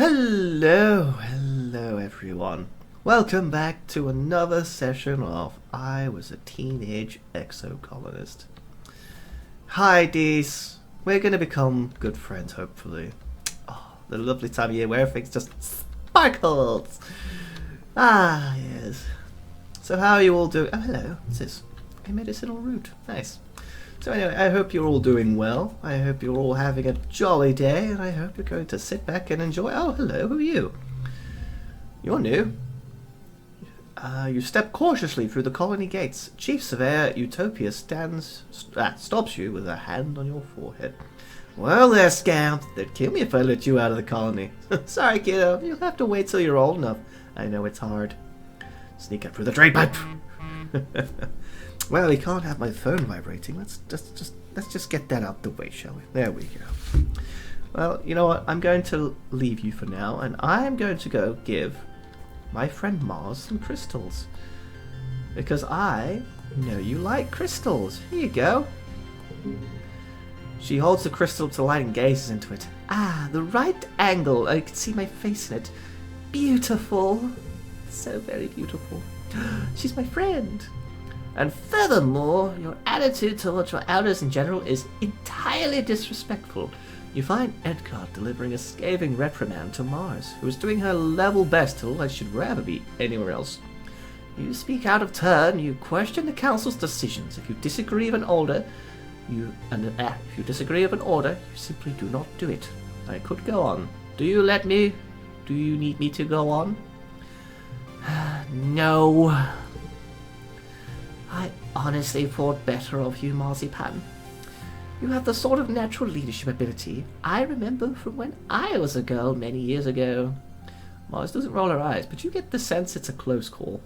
Hello everyone. Welcome back to another session of I Was a Teenage Exocolonist. Hi Dees, we're going to become good friends hopefully. Oh, the lovely time of year where everything's just sparkles. Ah, yes. So how are you all doing? Oh, hello. What's this? A medicinal root. Nice. So anyway, I hope you're all doing well. I hope you're all having a jolly day, and I hope you're going to sit back and enjoy. Oh, hello, who are you? You're new. You step cautiously through the colony gates. Chief Surveyor Utopia stops you with a hand on your forehead. Well there, scamp. They'd kill me if I let you out of the colony. Sorry, kiddo. You'll have to wait till you're old enough. I know it's hard. Sneak up through the drain pipe. Well, he can't have my phone vibrating. Let's just get that out the way, shall we? There we go. Well, you know what? I'm going to leave you for now, and I'm going to go give my friend Mars some crystals. Because I know you like crystals. Here you go. She holds the crystal to the light and gazes into it. Ah, the right angle. I can see my face in it. Beautiful. So very beautiful. She's my friend. And furthermore, your attitude towards your elders in general is entirely disrespectful. You find Edcott delivering a scathing reprimand to Mars, who is doing her level best to look like she'd rather be anywhere else. You speak out of turn, you question the council's decisions. If you disagree with an order, you simply do not do it. I could go on. Do you need me to go on? No. I honestly thought better of you, Marzipan. You have the sort of natural leadership ability I remember from when I was a girl many years ago. Mars doesn't roll her eyes, but you get the sense it's a close call.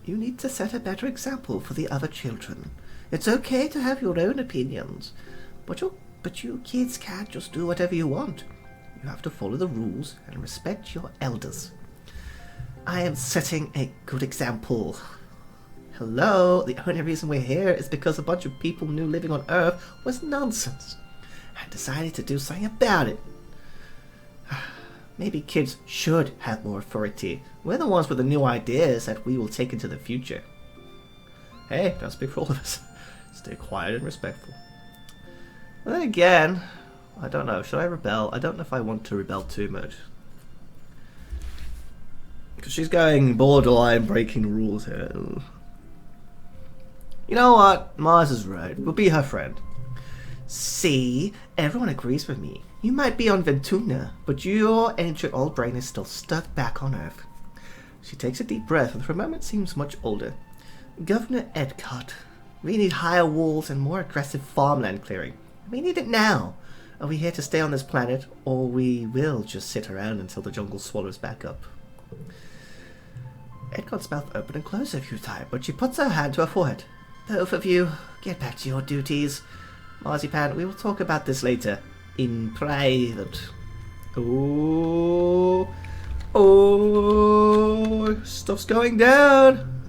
You need to set a better example for the other children. It's okay to have your own opinions, but you kids can't just do whatever you want. You have to follow the rules and respect your elders. I am setting a good example. Hello, the only reason we're here is because a bunch of people knew living on Earth was nonsense and decided to do something about it. Maybe kids should have more authority. We're the ones with the new ideas that we will take into the future. Hey, don't speak for all of us. Stay quiet and respectful. And then again, I don't know, should I rebel? I don't know if I want to rebel too much. Because she's going borderline breaking rules here. You know what? Mars is right. We'll be her friend. See? Everyone agrees with me. You might be on Ventuna, but your ancient old brain is still stuck back on Earth. She takes a deep breath and for a moment seems much older. Governor Edcott, we need higher walls and more aggressive farmland clearing. We need it now. Are we here to stay on this planet, or we will just sit around until the jungle swallows back up? Edcott's mouth opened and closed a few times, but she puts her hand to her forehead. Both of you, get back to your duties. Marzipan, we will talk about this later. In private. Oh, stuff's going down.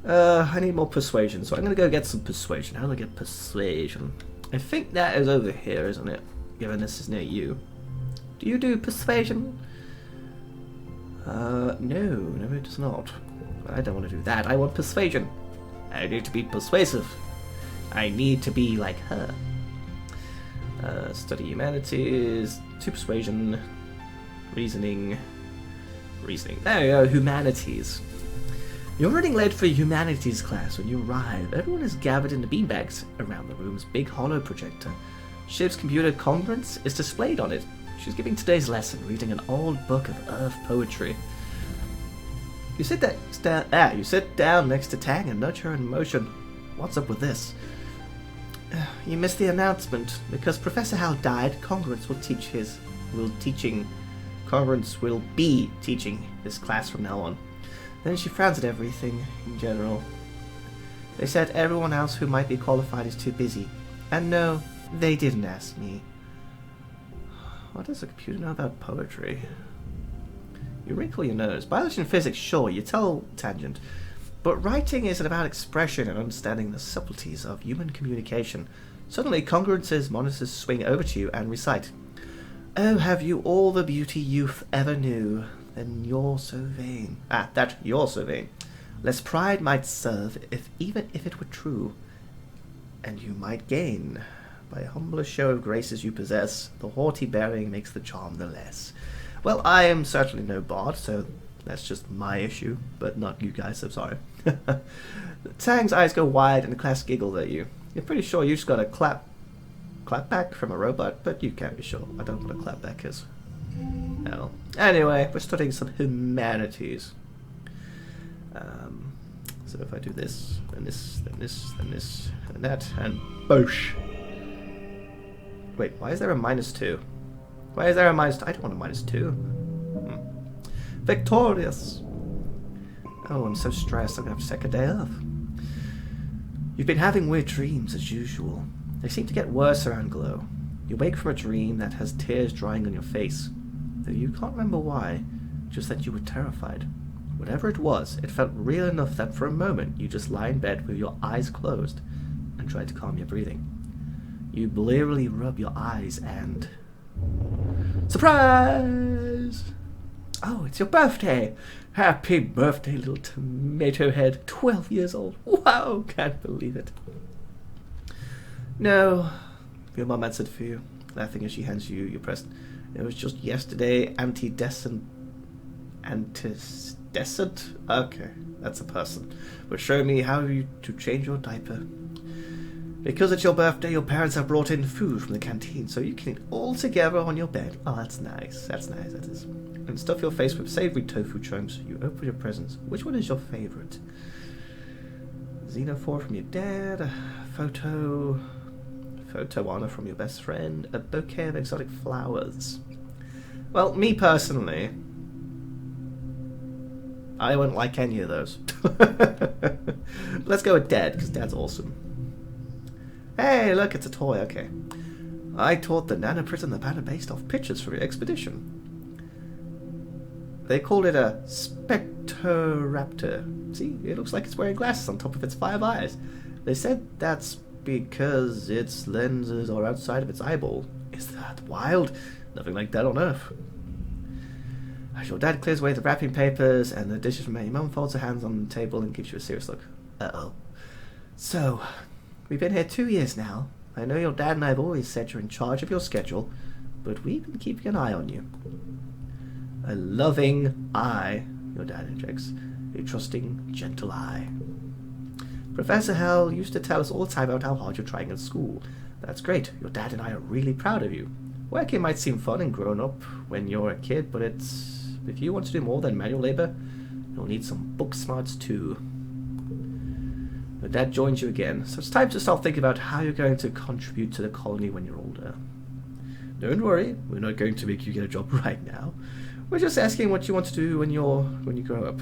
I need more persuasion, so I'm going to go get some persuasion. How do I get persuasion? I think that is over here, isn't it? Given this is near you. Do you do persuasion? No, it does not. I don't want to do that. I want persuasion. I need to be persuasive. I need to be like her. Study humanities, to persuasion, reasoning. There you go, humanities. You're running late for humanities class when you arrive. Everyone is gathered in the beanbags around the room's big hollow projector. Shiv's computer conference is displayed on it. She's giving today's lesson, reading an old book of Earth poetry. You sit down next to Tang and nudge her in motion. What's up with this? You missed the announcement. Because Professor Hal died, Congruence will be teaching this class from now on. Then she frowns at everything in general. They said everyone else who might be qualified is too busy. And no, they didn't ask me. What does a computer know about poetry? You wrinkle your nose. Biology and physics, sure, you tell Tangent. But writing isn't about expression and understanding the subtleties of human communication. Suddenly, Congruence's monitors swing over to you and recite. Oh, have you all the beauty youth ever knew? Then you're so vain. Ah, that you're so vain. Less pride might serve, even if it were true. And you might gain. By a humbler show of graces you possess, the haughty bearing makes the charm the less. Well, I am certainly no bard, so that's just my issue, but not you guys, so sorry. Tang's eyes go wide and the class giggled at you. You're pretty sure you just got a clap back from a robot, but you can't be sure. I don't know what a clap back is. No. Anyway, we're studying some humanities. So if I do this, then this, then this, then this, and that, and boosh. Wait, why is there a -2? Why is there a -2? I don't want a -2. Victorious! Oh, I'm so stressed, I'm gonna have to take a day off. You've been having weird dreams, as usual. They seem to get worse around Glow. You wake from a dream that has tears drying on your face. Though you can't remember why, just that you were terrified. Whatever it was, it felt real enough that for a moment you just lie in bed with your eyes closed and try to calm your breathing. You blearily rub your eyes and... Surprise! Oh, it's your birthday! Happy birthday, little tomato head. 12 years old. Wow, can't believe it. No, your mum answered for you, laughing as she hands you your present. It was just yesterday, antecedent? Okay, that's a person. But show me how to change your diaper. Because it's your birthday, your parents have brought in food from the canteen, so you can eat all together on your bed. Oh, that's nice. That's nice, that is. And stuff your face with savory tofu chunks. You open your presents. Which one is your favorite? Xenophore from your dad, a photo honor from your best friend, a bouquet of exotic flowers. Well, me personally, I wouldn't like any of those. Let's go with Dad, because Dad's awesome. Hey, look, it's a toy, okay. I taught the nano prison the pattern based off pictures from your expedition. They called it a Spectroraptor. See, it looks like it's wearing glasses on top of its 5 eyes. They said that's because its lenses are outside of its eyeball. Is that wild? Nothing like that on Earth. As your dad clears away the wrapping papers and the dishes from your mum folds her hands on the table and gives you a serious look. Uh-oh. So, we've been here 2 years now. I know your dad and I have always said you're in charge of your schedule, but we've been keeping an eye on you. A loving eye, your dad injects. A trusting, gentle eye. Professor Hell used to tell us all the time about how hard you're trying in school. That's great. Your dad and I are really proud of you. Working might seem fun and grown up when you're a kid, but if you want to do more than manual labor, you'll need some book smarts too. Your dad joins you again, so it's time to start thinking about how you're going to contribute to the colony when you're older. Don't worry, we're not going to make you get a job right now. We're just asking what you want to do when you grow up.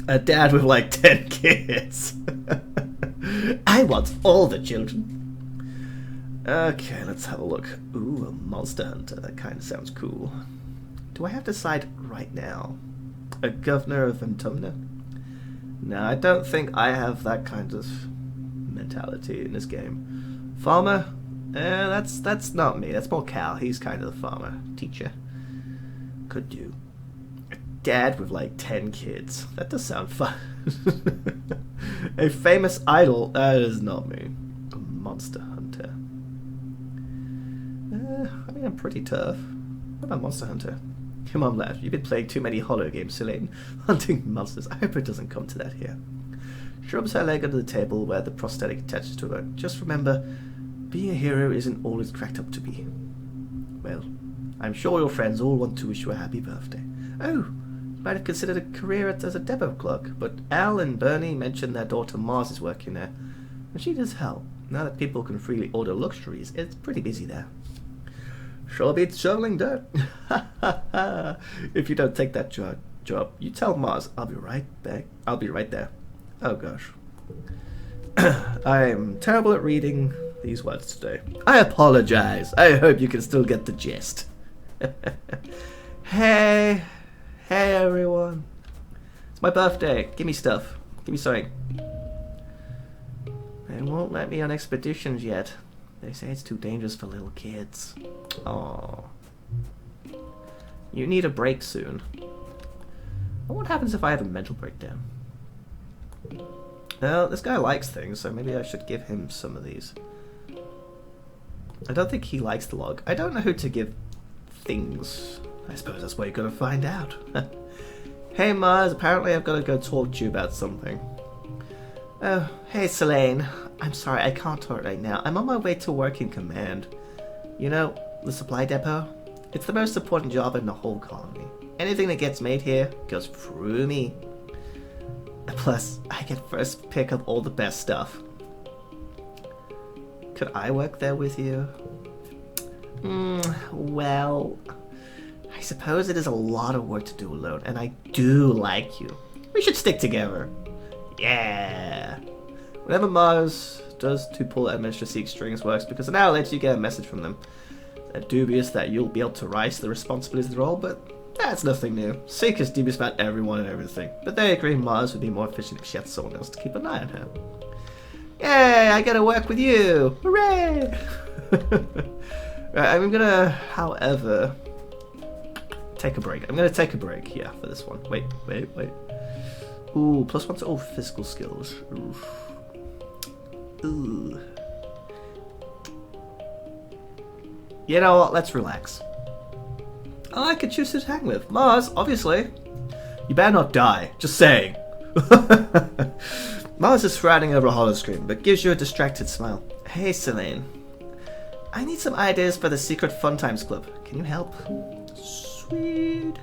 A dad with like 10 kids. I want all the children. Okay, let's have a look. Ooh, a monster hunter. That kind of sounds cool. Do I have to decide right now? A governor of Antumna? No, I don't think I have that kind of mentality in this game. Farmer? That's not me. That's more Cal. He's kind of the farmer. Teacher. Could do. A dad with like 10 kids. That does sound fun. A famous idol? That is not me. A monster hunter. I mean, I'm pretty tough. What about Monster Hunter? Come on, lad. You've been playing too many Hollow games, Selene. Hunting monsters. I hope it doesn't come to that here. She rubs her leg under the table where the prosthetic attaches to her. Just remember, being a hero isn't all it's cracked up to be. Well, I'm sure your friends all want to wish you a happy birthday. Oh, you might have considered a career as a depot clerk, but Al and Bernie mentioned their daughter Mars is working there. And she does help. Now that people can freely order luxuries, it's pretty busy there. Sure beats shoveling dirt. If you don't take that job, you tell Mars I'll be right back. I'll be right there. Oh gosh. I'm terrible at reading these words today. I apologize. I hope you can still get the gist. Hey everyone. It's my birthday. Give me stuff. Give me something. They won't let me on expeditions yet. They say it's too dangerous for little kids. Oh, You need a break soon. What happens if I have a mental breakdown? Well, this guy likes things, so maybe I should give him some of these. I don't think he likes the log. I don't know who to give things. I suppose that's what you're gonna find out. Hey Mars, apparently I've got to go talk to you about something. Oh, hey Selene. I'm sorry, I can't talk right now. I'm on my way to work in command. You know, the supply depot? It's the most important job in the whole colony. Anything that gets made here goes through me. Plus, I get first pick up all the best stuff. Could I work there with you? Well, I suppose it is a lot of work to do alone, and I do like you. We should stick together. Yeah. Whenever Mars does to pull Administrator Seek strings works, because an hour later you get a message from them. They're dubious that you'll be able to rise to the responsibilities of the role, but that's nothing new. Seek is dubious about everyone and everything, but they agree Mars would be more efficient if she had someone else to keep an eye on her. Yay, I get to work with you! Hooray! Right, I'm gonna, however, take a break. I'm gonna take a break here for this one. Wait. Ooh, +1 to all physical skills. Ooh. You know what, let's relax. I could choose to hang with. Mars, obviously. You better not die, just saying. Mars is frowning over a holoscreen, but gives you a distracted smile. Hey, Selene. I need some ideas for the Secret Fun Times Club. Can you help? Sweet.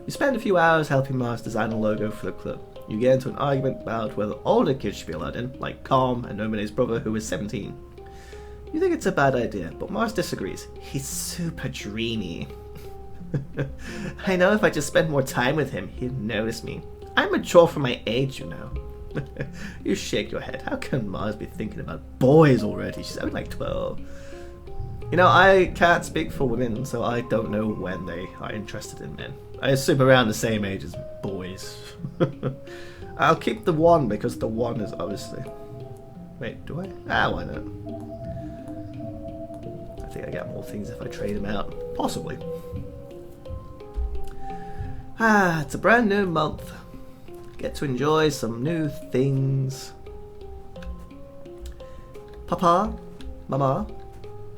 You spend a few hours helping Mars design a logo for the club. You get into an argument about whether older kids should be allowed in, like Calm and Nomine's brother who is 17. You think it's a bad idea, but Mars disagrees. He's super dreamy. I know if I just spent more time with him, he'd notice me. I'm mature for my age, you know. You shake your head. How can Mars be thinking about boys already? She's only like 12. You know, I can't speak for women, so I don't know when they are interested in men. I assume around the same age as boys. I'll keep the one because the one is obviously... Wait, do I? Why not? I think I get more things if I trade them out. Possibly. It's a brand new month. Get to enjoy some new things. Papa? Mama?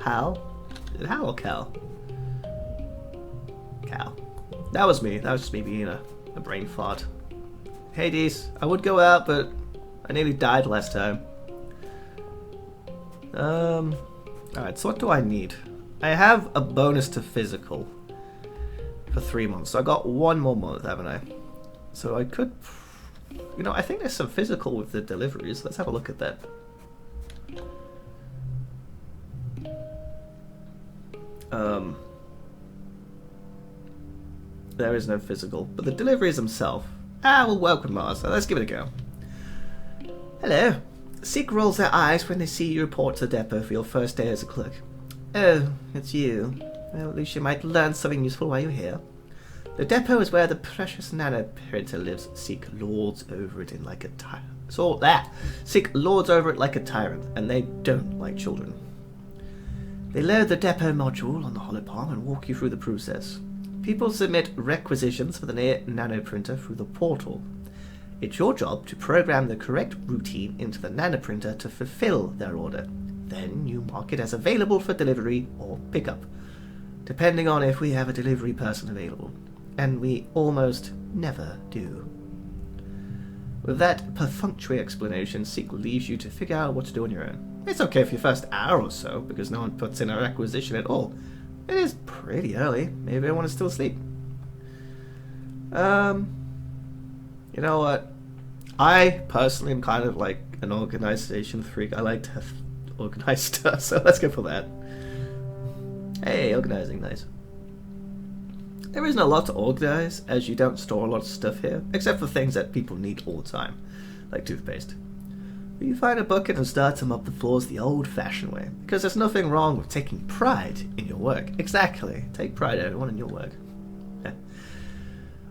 Hal? Is it Hal or Cal? Cal. That was me. That was just me being a brain fart. Hades, I would go out, but I nearly died last time. Alright, so what do I need? I have a bonus to physical for 3 months, so I got 1 more month, haven't I? So I could... You know, I think there's some physical with the deliveries. Let's have a look at that. There is no physical, but the deliveries themselves. Well, welcome Mars, so let's give it a go. Hello. Seek rolls their eyes when they see you report to the depot for your first day as a clerk. Oh, it's you. Well, at least you might learn something useful while you're here. The depot is where the precious nanoprinter lives. Seek lords over it like a tyrant. Seek lords over it like a tyrant, and they don't like children. They load the depot module on the holopalm and walk you through the process. People submit requisitions for the nanoprinter through the portal. It's your job to program the correct routine into the nanoprinter to fulfill their order. Then you mark it as available for delivery or pickup, depending on if we have a delivery person available. And we almost never do. With that perfunctory explanation, Seek leaves you to figure out what to do on your own. It's okay for your first hour or so, because no one puts in a requisition at all. It is pretty early. Maybe everyone is still asleep. You know what? I personally am kind of like an organization freak. I like to have organized stuff, so let's go for that. Hey, organizing, nice. There isn't a lot to organize, as you don't store a lot of stuff here, except for things that people need all the time, like toothpaste. You find a bucket and start to mop the floors the old-fashioned way, because there's nothing wrong with taking pride in your work. Exactly. Take pride, everyone, in your work.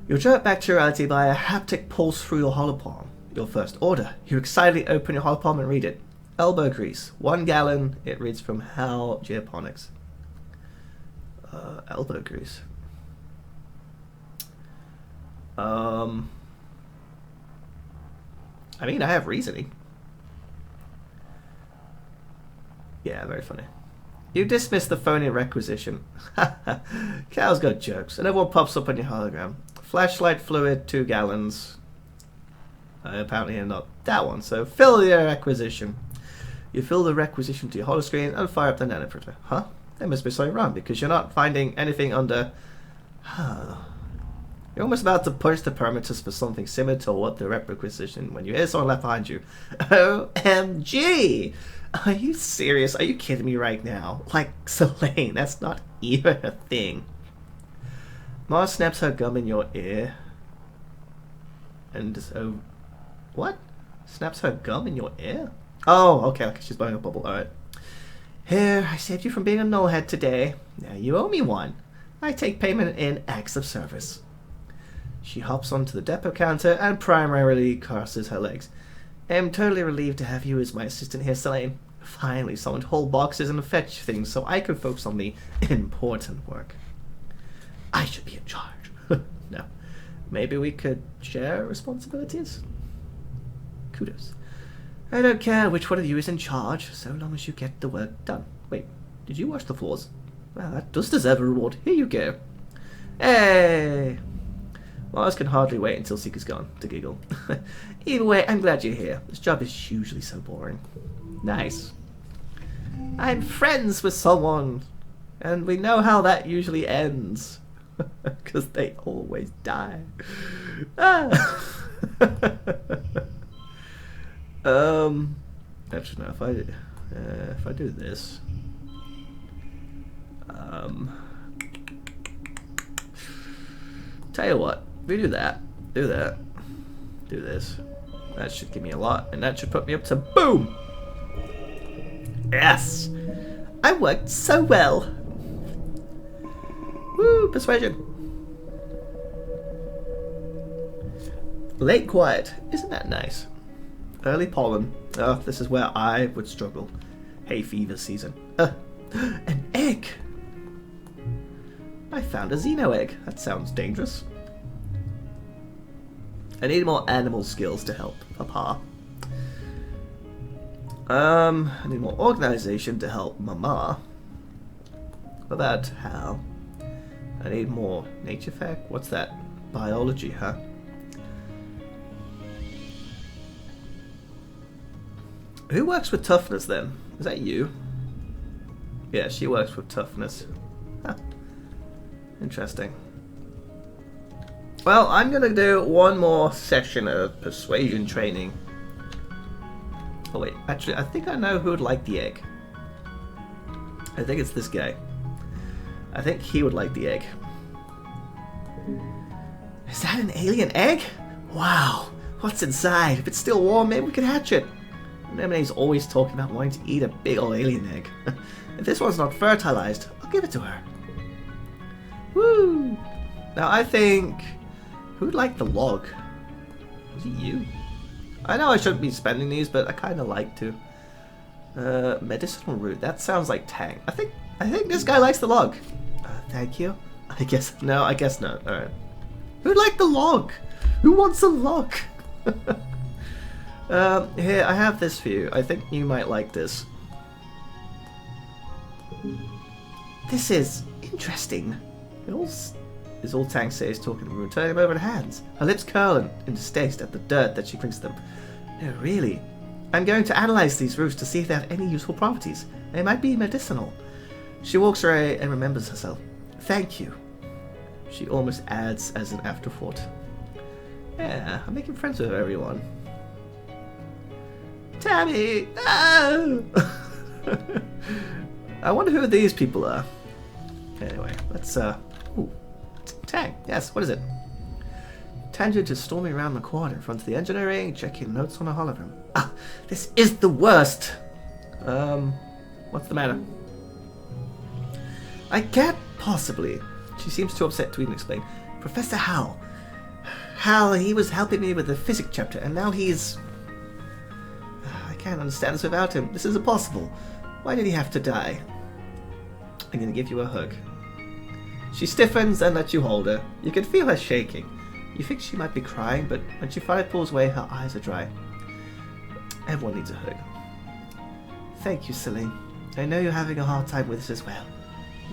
You're jerked back to reality by a haptic pulse through your holopalm. Your first order. You excitedly open your holopalm and read it. Elbow grease. 1 gallon. It reads from Hal Geoponics. Elbow grease. I mean, I have reasoning. Yeah, very funny. You dismiss the phony requisition. Cal's got jokes. Another one pops up on your hologram. Flashlight fluid, 2 gallons. Apparently not that one, so fill your requisition. You fill the requisition to your holoscreen and fire up the nanoprinter. Huh? There must be something wrong because you're not finding anything under... You're almost about to punch the parameters for something similar to what the requisition when you hear someone left behind you. OMG! Are you serious? Are you kidding me right now? Like, Selene, that's not even a thing. Mars snaps her gum in your ear. And so... What? Snaps her gum in your ear? Oh, okay, she's blowing a bubble, alright. Here, I saved you from being a nullhead today. Now you owe me one. I take payment in acts of service. She hops onto the depot counter and primarily crosses her legs. I'm totally relieved to have you as my assistant here, Selene. Finally, someone to hold boxes and fetch things so I can focus on the important work. I should be in charge. No. Maybe we could share responsibilities? Kudos. I don't care which one of you is in charge, so long as you get the work done. Wait, did you wash the floors? Well, that does deserve a reward. Here you go. Hey! Mars can hardly wait until Seeker's gone, to giggle. Either way, I'm glad you're here. This job is usually so boring. Nice. I'm friends with someone, and we know how that usually ends. Because they always die. Actually, no, if I do this... Tell you what, we do that, do this. That should give me a lot, and that should put me up to boom! Yes! I worked so well! Woo, persuasion! Late quiet, isn't that nice? Early pollen, oh, this is where I would struggle. Hay fever season. An egg! I found a Xeno egg. That sounds dangerous. I need more animal skills to help Papa. I need more organization to help Mama. What about Hal? I need more nature fact. What's that? Biology, huh? Who works with toughness then? Is that you? Yeah, she works with toughness. Huh. Interesting. Well, I'm gonna do one more session of persuasion training. Oh wait, actually, I think I know who would like the egg. I think it's this guy. I think he would like the egg. Is that an alien egg? Wow, what's inside? If it's still warm, maybe we can hatch it. Lemonade's always talking about wanting to eat a big old alien egg. If this one's not fertilized, I'll give it to her. Woo! Now I think... Who'd like the log? Was it you? I know I shouldn't be spending these, but I kind of like to. Medicinal root. That sounds like Tang. I think this guy likes the log. Thank you. I guess not. All right. Who'd like the log? Who wants a log? Here, I have this for you. I think you might like this. This is interesting. Is all Tang says, talking to him, turning him over in hands. Her lips curl in distaste at the dirt that she brings them. No, really. I'm going to analyze these roots to see if they have any useful properties. They might be medicinal. She walks away and remembers herself. Thank you. She almost adds as an afterthought. Yeah, I'm making friends with everyone. Tammy! Oh! I wonder who these people are. Anyway, let's, Ooh. Tang, yes, what is it? Tangent is storming around the corner in front of the engineering, checking notes on a hologram. Ah, this is the worst! What's the matter? I can't possibly. She seems too upset to even explain. Professor Hal. Hal, he was helping me with the physics chapter, and now he's... I can't understand this without him. This is impossible. Why did he have to die? I'm gonna give you a hug. She stiffens and lets you hold her. You can feel her shaking. You think she might be crying, but when she finally pulls away, her eyes are dry. Everyone needs a hug. Thank you, Celine. I know you're having a hard time with this as well.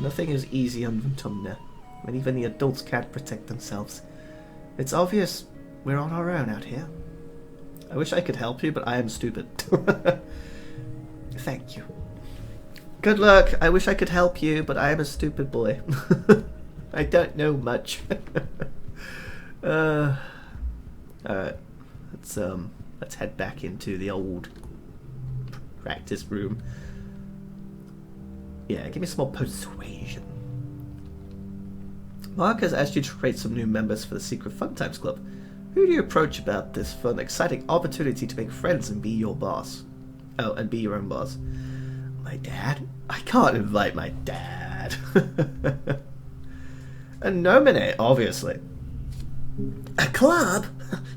Nothing is easy on Tumnah, when even the adults can't protect themselves. It's obvious we're on our own out here. I wish I could help you, but I am stupid. Thank you. Good luck. I wish I could help you, but I am a stupid boy. I don't know much. Alright. Let's head back into the old practice room. Yeah, give me some more persuasion. Mark has asked you to create some new members for the Secret Fun Times Club. Who do you approach about this fun, exciting opportunity to make friends and be your boss? Oh, and be your own boss. My dad? I can't invite my dad. And nominate, obviously. A club?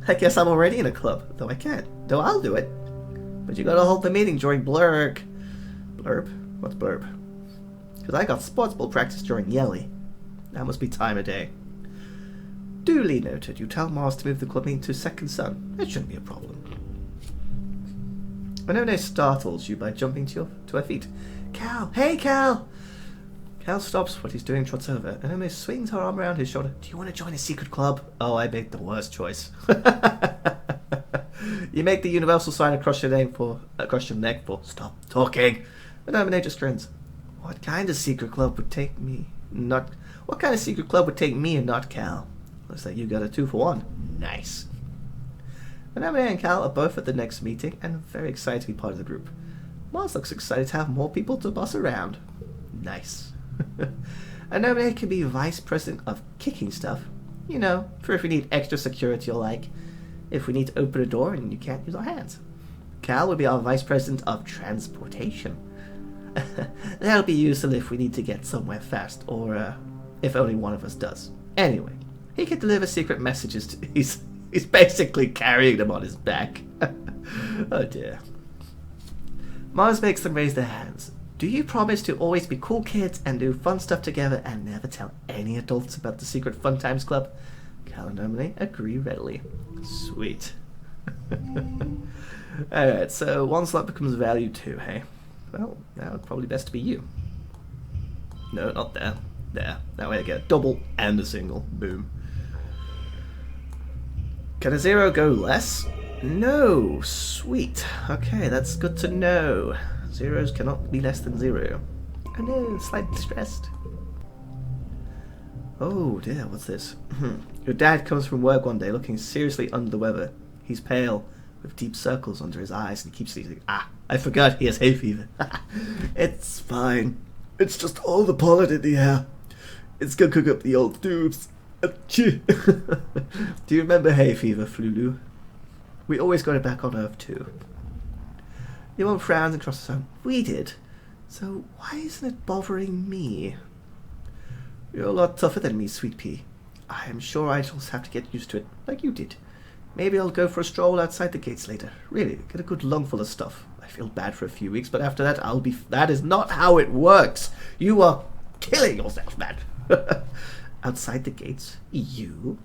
I guess I'm already in a club, though I can't. Though I'll do it. But you gotta hold the meeting during blurb. Blurb? What's blurb? Because I got sports ball practice during Yelly. That must be time of day. Duly noted. You tell Mars to move the club meeting to Second Sun. It shouldn't be a problem. Anone startles you by jumping to her feet. Cal! Hey, Cal! Cal stops what he's doing, trots over. Anone swings her arm around his shoulder. Do you want to join a secret club? Oh, I made the worst choice. You make the universal sign across your neck for stop talking. Anone just grins. What kind of secret club would take me? What kind of secret club would take me and not Cal? Looks like you got a 2-for-1. Nice. Anone and Cal are both at the next meeting and very excited to be part of the group. Mars looks excited to have more people to boss around. Nice. Anone can be vice president of kicking stuff. You know, for if we need extra security or like, if we need to open a door and you can't use our hands. Cal will be our vice president of transportation. That'll be useful if we need to get somewhere fast, or if only one of us does. Anyway, he can deliver secret messages to... He's basically carrying them on his back. Oh dear. Mars makes them raise their hands. Do you promise to always be cool kids and do fun stuff together and never tell any adults about the Secret Fun Times Club? Cal and Emily agree readily. Sweet. Alright, so one slot becomes value 2, hey? Well, now it's probably best to be you. No, not there. There. That way I get a double and a single. Boom. Can a 0 go less? No. Sweet. Okay, that's good to know. Zeros cannot be less than 0. Oh no, slightly stressed. Oh dear, what's this? Your dad comes from work one day looking seriously under the weather. He's pale, with deep circles under his eyes, and he keeps sneezing. Ah, I forgot he has hay fever. It's fine. It's just all the pollen in the air. It's gonna cook up the old tubes. Do you remember hay fever, Flulu? We always got it back on Earth too. Your mom frowns and crosses her. We did. So why isn't it bothering me? You're a lot tougher than me, Sweet Pea. I am sure I just have to get used to it, like you did. Maybe I'll go for a stroll outside the gates later. Really, get a good lungful of stuff. I feel bad for a few weeks, but after that, I'll be... That is not how it works. You are killing yourself, man. Outside the gates? You?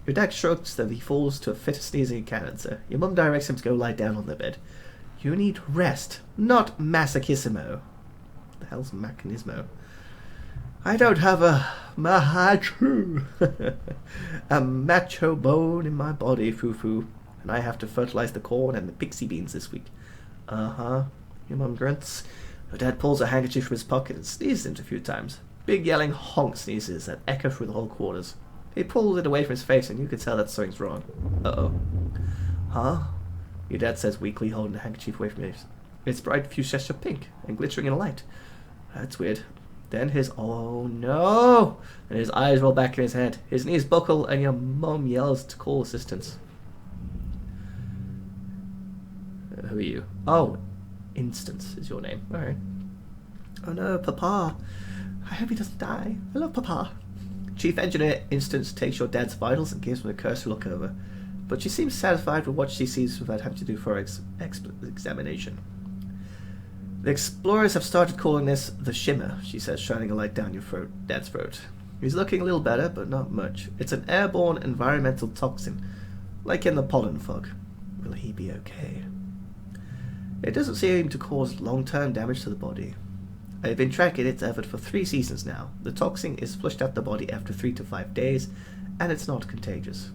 Your dad shrugs, then he falls to a fit of sneezing and can't answer. Your mum directs him to go lie down on the bed. You need rest, not masochismo. The hell's mechanismo? I don't have a macho bone in my body, foo-foo. And I have to fertilize the corn and the pixie beans this week. Uh-huh. Your mum grunts. Your dad pulls a handkerchief from his pocket and sneezes into it a few times. Big yelling honk sneezes that echo through the whole quarters. He pulls it away from his face and you can tell that something's wrong. Uh-oh. Huh? Your dad says weakly, holding the handkerchief away from his. It's bright fuchsia pink and glittering in the light. That's weird. Then oh no! And his eyes roll back in his head. His knees buckle and your mum yells to call assistance. Who are you? Oh, Instance is your name. Alright. Oh no, Papa. I hope he doesn't die. I love Papa. Chief Engineer Instance takes your dad's vitals and gives him a cursory look over. But she seems satisfied with what she sees without having to do for examination. The explorers have started calling this the Shimmer, she says, shining a light down your dad's throat. He's looking a little better, but not much. It's an airborne environmental toxin, like in the pollen fog. Will he be okay? It doesn't seem to cause long-term damage to the body. I've been tracking its effort for 3 seasons now. The toxin is flushed out the body after 3 to 5 days, and it's not contagious.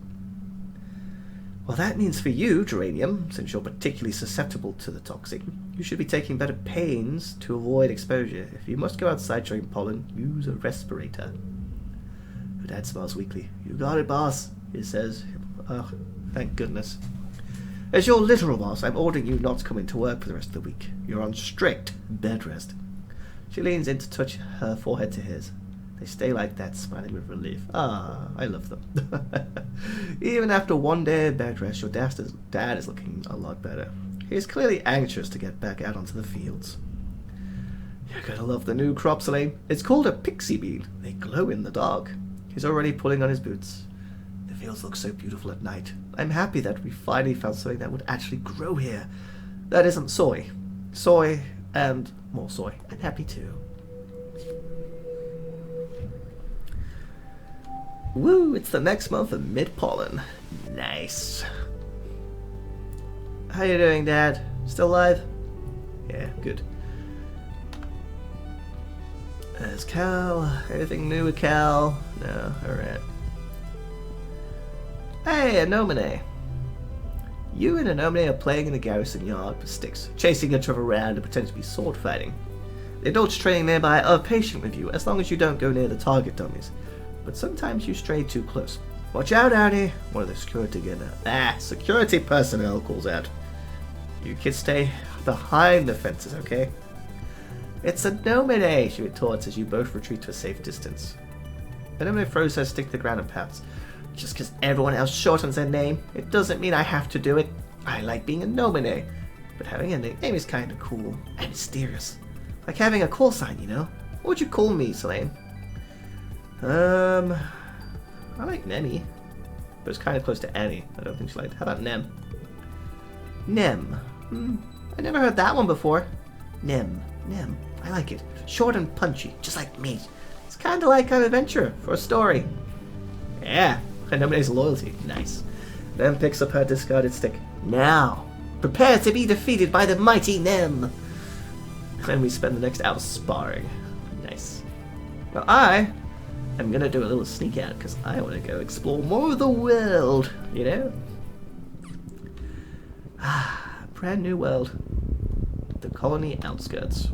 Well, that means for you, Geranium, since you're particularly susceptible to the toxin, you should be taking better pains to avoid exposure. If you must go outside during pollen, use a respirator. Your dad smiles weakly. You got it, boss, he says. Oh, thank goodness. As your literal boss, I'm ordering you not to come into work for the rest of the week. You're on strict bed rest. She leans in to touch her forehead to his. They stay like that, smiling with relief. Ah, I love them. Even after 1 day of bed rest, your dad is looking a lot better. He is clearly anxious to get back out onto the fields. You're gonna love the new crop, Selene. It's called a pixie bean. They glow in the dark. He's already pulling on his boots. The fields look so beautiful at night. I'm happy that we finally found something that would actually grow here. That isn't soy. Soy and more soy. I'm happy too. Woo, it's the next month of mid-pollen. Nice. How you doing, Dad? Still alive? Yeah, good. There's Cal. Anything new with Cal? No, alright. Hey, Anomone. You and Anomone are playing in the garrison yard with sticks, chasing each other around and pretending to be sword fighting. The adults training nearby are patient with you as long as you don't go near the target dummies. But sometimes you stray too close. Watch out, Arnie! One of the security personnel calls out. You kids stay behind the fences, okay? It's Anomone, she retorts as you both retreat to a safe distance. Anomone throws her stick to the ground and pouts. Just because everyone else shortens their name, it doesn't mean I have to do it. I like being Anomone, but having a nickname is kind of cool and mysterious. Like having a call sign, you know? What would you call me, Selene? I like Nemi, but it's kind of close to Annie. I don't think she liked it. How about Nem? Nem. I never heard that one before. Nem. I like it. Short and punchy, just like me. It's kind of like an adventure for a story. Yeah, Anomone's loyalty. Nice. Nem picks up her discarded stick. Now, prepare to be defeated by the mighty Nem. And we spend the next hour sparring. Nice. Well, I'm gonna do a little sneak out because I want to go explore more of the world, you know? Brand new world. The colony outskirts.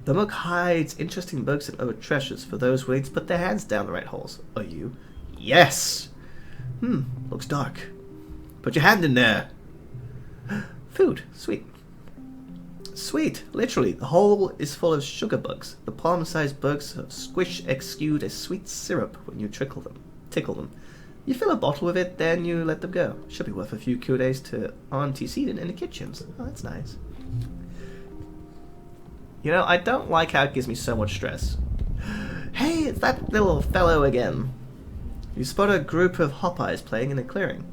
The monk hides interesting bugs and other treasures for those willing to put their hands down the right holes. Are you? Yes! Looks dark. Put your hand in there. Food. Sweet. Sweet. Literally, the hole is full of sugar bugs. The palm-sized bugs squish exude a sweet syrup when you tickle them. You fill a bottle with it, then you let them go. Should be worth a few kudos to Auntie Seaton in the kitchens. Oh, that's nice. You know, I don't like how it gives me so much stress. Hey, it's that little fellow again. You spot a group of hop-eyes playing in a clearing.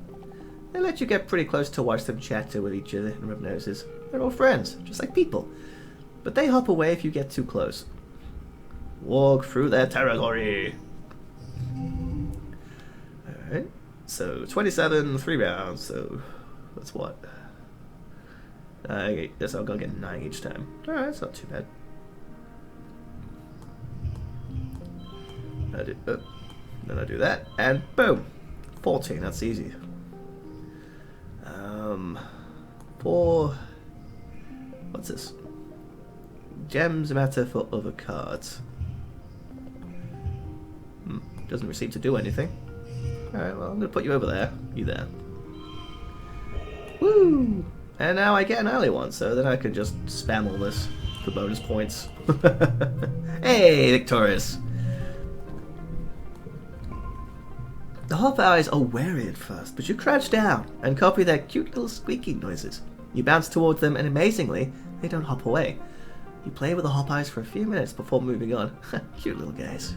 They let you get pretty close to watch them chatter with each other and rub noses. They're all friends, just like people. But they hop away if you get too close. Walk through their territory. Alright, so 27, 3 rounds, so that's what? I guess I'll go get 9 each time. Alright, that's not too bad. Then I do that, and boom! 14, that's easy. 4... What's this? Gems matter for other cards. Doesn't seem to do anything. Alright, well, I'm going to put you over there. You there. Woo! And now I get an early one, so then I can just spam all this for bonus points. Hey, victorious! The hop eyes are wary at first, but you crouch down and copy their cute little squeaking noises. You bounce towards them, and amazingly, they don't hop away. You play with the hop eyes for a few minutes before moving on. Cute little guys.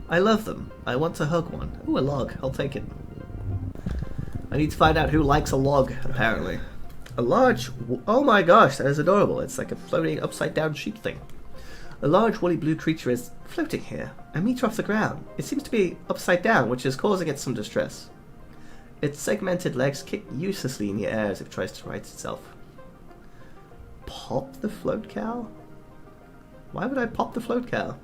I love them. I want to hug one. Ooh, a log. I'll take it. I need to find out who likes a log, apparently. A large... Oh my gosh, that is adorable. It's like a floating upside-down sheep thing. A large woolly blue creature is floating here, a meter off the ground. It seems to be upside down, which is causing it some distress. Its segmented legs kick uselessly in the air as it tries to right itself. Pop the float cow? Why would I pop the float cow?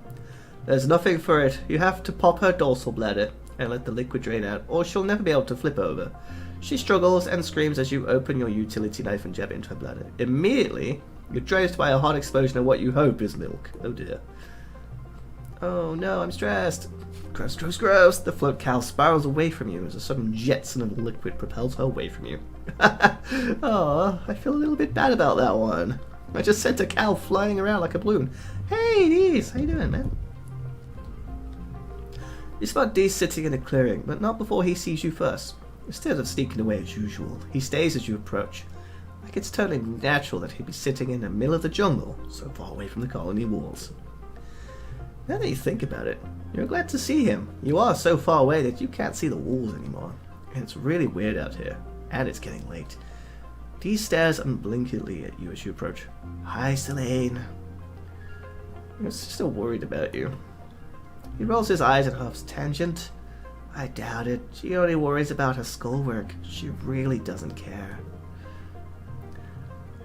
There's nothing for it. You have to pop her dorsal bladder and let the liquid drain out, or she'll never be able to flip over. She struggles and screams as you open your utility knife and jab it into her bladder. Immediately, you're drazed by a hot explosion of what you hope is milk. Oh dear. Oh no, I'm stressed. Gross, gross, gross. The float cow spirals away from you as a sudden jetson of liquid propels her away from you. Oh, I feel a little bit bad about that one. I just sent a cow flying around like a balloon. Hey, Dees, how you doing, man? You spot Dees sitting in a clearing, but not before he sees you first. Instead of sneaking away as usual, he stays as you approach. Like it's totally natural that he'd be sitting in the middle of the jungle, so far away from the colony walls. Now that you think about it, you're glad to see him. You are so far away that you can't see the walls anymore. And it's really weird out here, and it's getting late. Dee stares unblinkingly at you as you approach. Hi, Selene. He's still worried about you. He rolls his eyes and huffs. Tangent? I doubt it. She only worries about her schoolwork. She really doesn't care.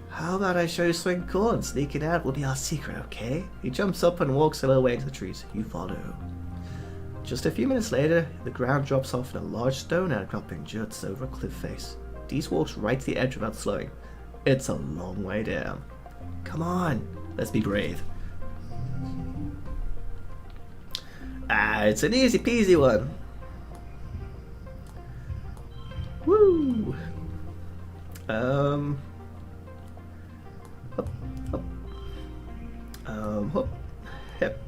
How about I show you something cool and sneaking out will be our secret, okay? He jumps up and walks a little way into the trees. You follow. Just a few minutes later, the ground drops off and a large stone outcropping juts over a cliff face. Dees walks right to the edge without slowing. It's a long way down. Come on, let's be brave. Ah, it's an easy peasy one. Woo! Hop, hop. Hop, hip.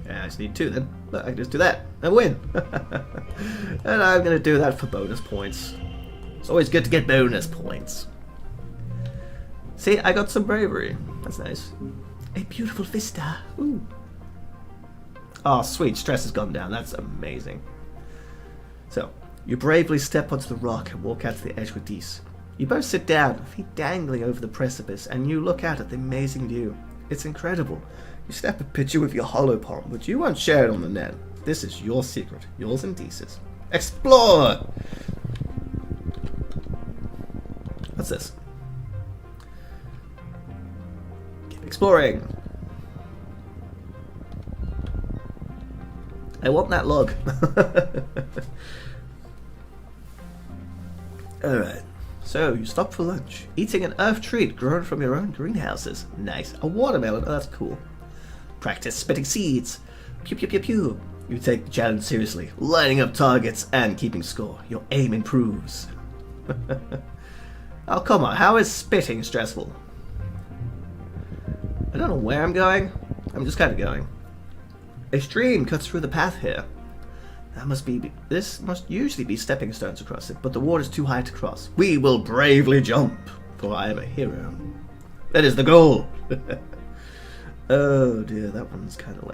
Yeah, I just need 2 then. But I can just do that and win. And I'm gonna do that for bonus points. It's always good to get bonus points. See, I got some bravery. That's nice. A beautiful vista. Ooh. Oh, sweet. Stress has gone down. That's amazing. So, you bravely step onto the rock and walk out to the edge with Dees. You both sit down, feet dangling over the precipice, and you look out at the amazing view. It's incredible. You snap a picture with your hollow palm, but you won't share it on the net. This is your secret. Yours and Dees's. Explore! What's this? Keep exploring. I want that log. Alright, so you stop for lunch, eating an earth treat grown from your own greenhouses. Nice. A watermelon, oh that's cool. Practice spitting seeds. Pew pew pew pew. You take the challenge seriously, lining up targets and keeping score. Your aim improves. Oh come on, how is spitting stressful? I don't know where I'm going. I'm just kind of going. A stream cuts through the path here. This must usually be stepping stones across it, but the water's too high to cross. We will bravely jump, for I am a hero. That is the goal. Oh dear, that one's kind of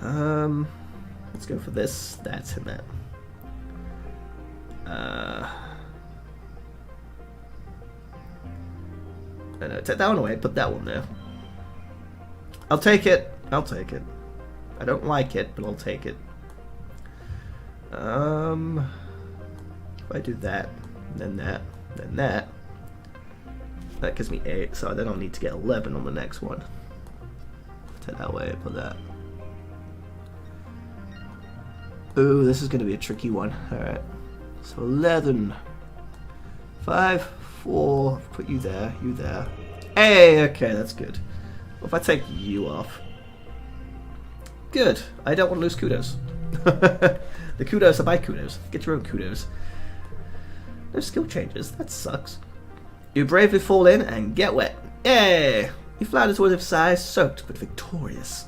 lame. Let's go for this, that, and that. No, take that one away, put that one there. I'll take it. I'll take it. I don't like it, but I'll take it. If I do that, then that, then that, that gives me 8, so then I'll need to get 11 on the next one. Take that away, put that. Ooh, this is going to be a tricky one. Alright. So 11. 5, 4, put you there, you there. Hey, okay, that's good. What if I take you off? Good. I don't want to lose kudos. The kudos are my kudos. Get your own kudos. No skill changes. That sucks. You bravely fall in and get wet. Yay! You flounder towards the side, soaked but victorious.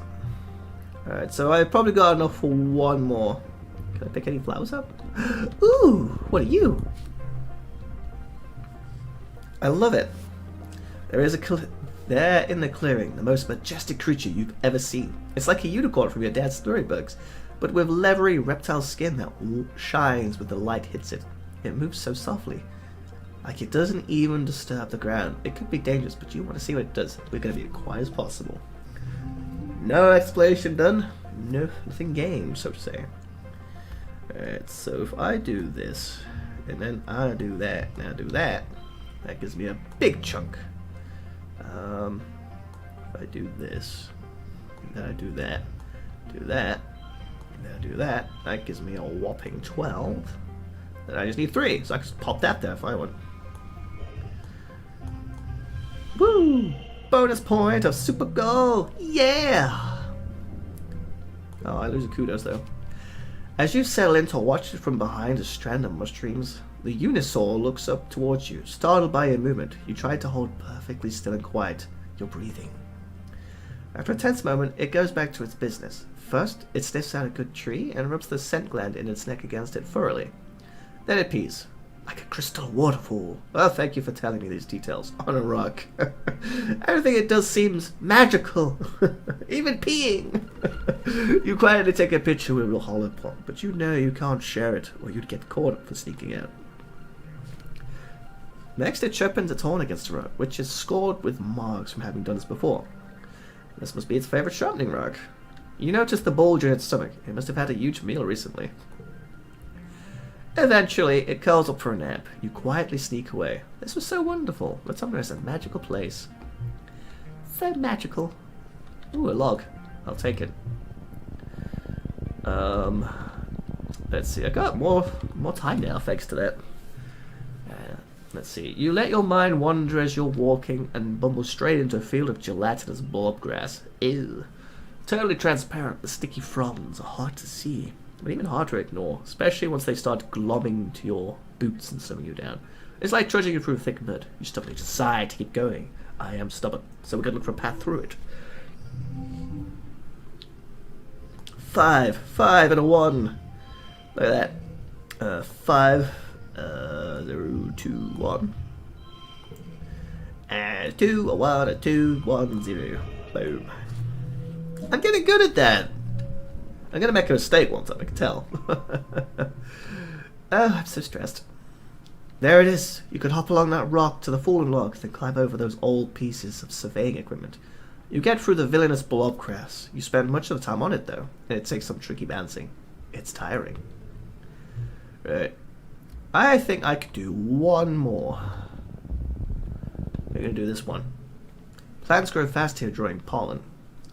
Alright, so I've probably got enough for one more. Can I pick any flowers up? Ooh! What are you? I love it. There is there in the clearing, the most majestic creature you've ever seen. It's like a unicorn from your dad's storybooks, but with leathery reptile skin that shines when the light hits it. It moves so softly. Like it doesn't even disturb the ground. It could be dangerous, but you want to see what it does. We're going to be as quiet as possible. No exploration done. No, nothing gained, so to say. Alright, so if I do this, and then I do that, and I do that, that gives me a big chunk. If I do this, and then I do that, and then I do that, that gives me a whopping 12. Then I just need 3, so I can just pop that there if I want. Woo! Bonus point of super goal! Yeah! Oh, I lose a kudos though. As you settle in to watch it from behind a strand of mushrooms, the Unisaur looks up towards you, startled by your movement. You try to hold perfectly still and quiet. You're breathing. After a tense moment, it goes back to its business. First, it sniffs out a good tree and rubs the scent gland in its neck against it thoroughly. Then it pees. Like a crystal waterfall. Well, thank you for telling me these details. On a rock. Everything it does seems magical. Even peeing. You quietly take a picture with a hollow plot, but you know you can't share it, or you'd get caught for sneaking out. Next, it sharpens its horn against the rock, which is scored with marks from having done this before. This must be its favorite sharpening rock. You notice the bulge in its stomach. It must have had a huge meal recently. Eventually, it curls up for a nap. You quietly sneak away. This was so wonderful. But somewhere is a magical place. So magical. Ooh, a log. I'll take it. Let's see. I got more time now, thanks to that. Let's see. You let your mind wander as you're walking and bumble straight into a field of gelatinous bulb grass. Ew. Totally transparent, the sticky fronds are hard to see, but even hard to ignore, especially once they start globbing to your boots and slowing you down. It's like trudging through a thick mud. You stubbornly decide to keep going. I am stubborn, so we're going to look for a path through it. 5 and a 1. Look at that. 5, 0, 2, 1. And 2, a 1, a 2, 1, 0. Boom. I'm getting good at that. I'm gonna make a mistake one time, I can tell. Oh, I'm so stressed. There it is. You can hop along that rock to the fallen logs, then climb over those old pieces of surveying equipment. You get through the villainous blob grass. You spend much of the time on it, though, and it takes some tricky balancing. It's tiring. Right. I think I could do one more. We're gonna do this one. Plants grow fast here, drawing pollen.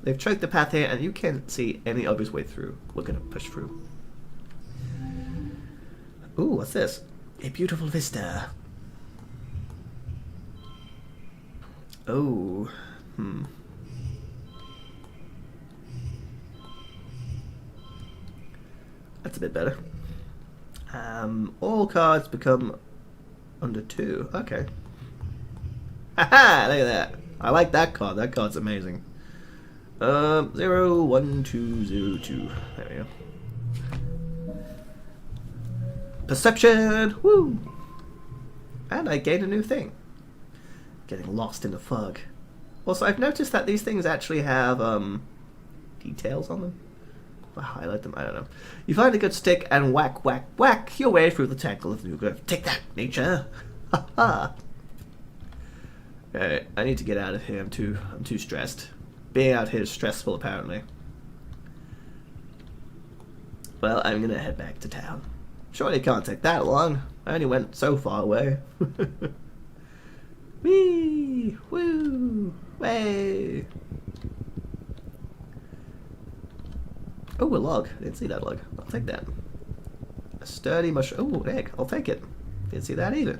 They've choked the path here, and you can't see any obvious way through. We're gonna push through. Ooh, what's this? A beautiful vista. Oh, That's a bit better. All cards become under 2. Okay. Haha! Look at that. I like that card. That card's amazing. 0, 1, 2, 0, 2. There we go. Perception! Woo! And I gained a new thing. Getting lost in the fog. Also, I've noticed that these things actually have, details on them. If I highlight them, I don't know. You find a good stick and whack, whack, whack your way through the tangle of new growth. Take that, nature! Ha ha! Alright, I need to get out of here. I'm too stressed. Being out here is stressful, apparently. Well, I'm gonna head back to town. Surely it can't take that long. I only went so far away. Whee! Woo! Way! Oh, a log. I didn't see that log. I'll take that. A sturdy mushroom. Oh, an egg. I'll take it. Didn't see that either.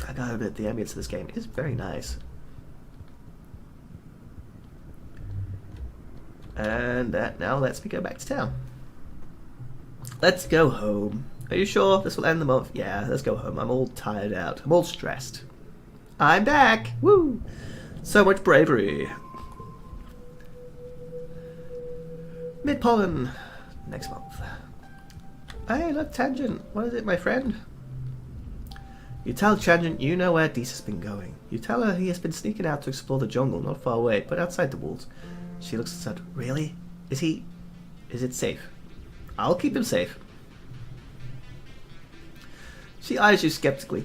I gotta admit, the ambience of this game is very nice. And now let's go back to town. Let's go home. Are you sure this will end the month? Yeah, let's go home. I'm all tired out. I'm all stressed. I'm back! Woo! So much bravery. Mid-pollen. Next month. Hey, look, Tangent. What is it, my friend? You tell Tangent you know where Dees has been going. You tell her he has been sneaking out to explore the jungle not far away, but outside the walls. She looks and said, really? Is it safe? I'll keep him safe. She eyes you skeptically.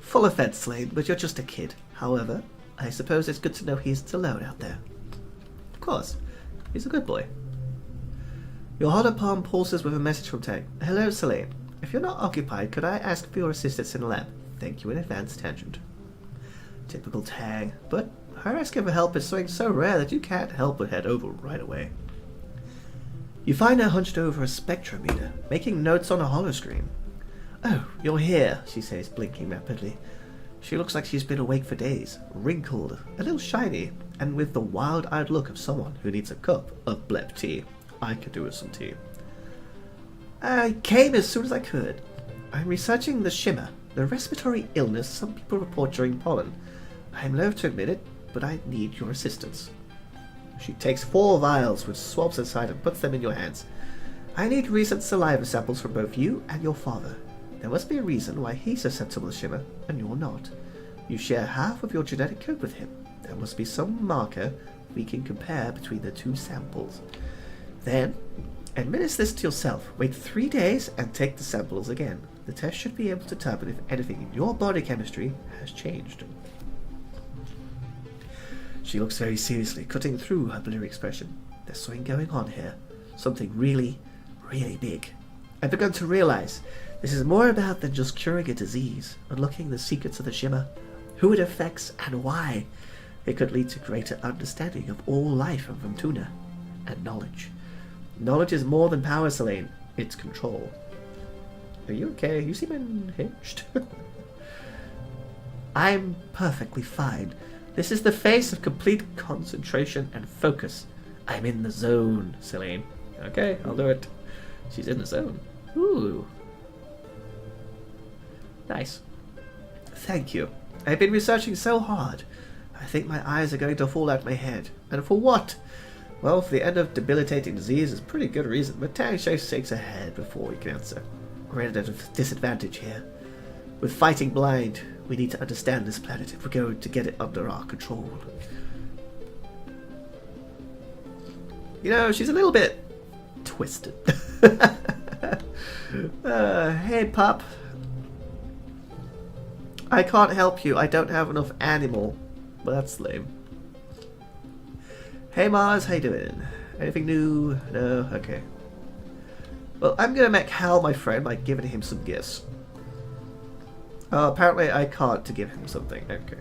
Full offense, Slade, but you're just a kid. However, I suppose it's good to know he isn't alone out there. Of course. He's a good boy. Your hollow palm pulses with a message from Tang. Hello, Selene. If you're not occupied, could I ask for your assistance in the lab? Thank you in advance, Tangent. Typical Tang, but her asking for help is something so rare that you can't help but head over right away. You find her hunched over a spectrometer, making notes on a holoscreen. Oh, you're here, she says, blinking rapidly. She looks like she's been awake for days, wrinkled, a little shiny, and with the wild-eyed look of someone who needs a cup of blep tea. I could do with some tea. I came as soon as I could. I'm researching the shimmer, the respiratory illness some people report during pollen. I'm loath to admit it, but I need your assistance. She takes 4 vials with swabs inside and puts them in your hands. I need recent saliva samples from both you and your father. There must be a reason why he's susceptible to shimmer and you're not. You share half of your genetic code with him. There must be some marker we can compare between the 2 samples. Then, administer this to yourself. Wait 3 days and take the samples again. The test should be able to determine if anything in your body chemistry has changed. She looks very seriously, cutting through her blurry expression. There's something going on here. Something really, really big. I've begun to realize this is more about than just curing a disease, unlocking the secrets of the shimmer, who it affects and why. It could lead to greater understanding of all life on Vamtuna, and knowledge. Knowledge is more than power, Selene. It's control. Are you okay? You seem unhinged. I'm perfectly fine. This is the face of complete concentration and focus. I'm in the zone, Selene. Okay, I'll do it. She's in the zone. Ooh. Nice. Thank you. I've been researching so hard. I think my eyes are going to fall out my head. And for what? Well, for the end of debilitating disease is a pretty good reason, but Tang shakes her head before we can answer. We're at a disadvantage here. With fighting blind, we need to understand this planet if we're going to get it under our control. You know, she's a little bit twisted. Hey, pup. I can't help you. I don't have enough animal. Well, that's lame. Hey, Mars. How you doing? Anything new? No? Okay. Well, I'm gonna make Hal my friend by giving him some gifts. Apparently I can't to give him something. Okay.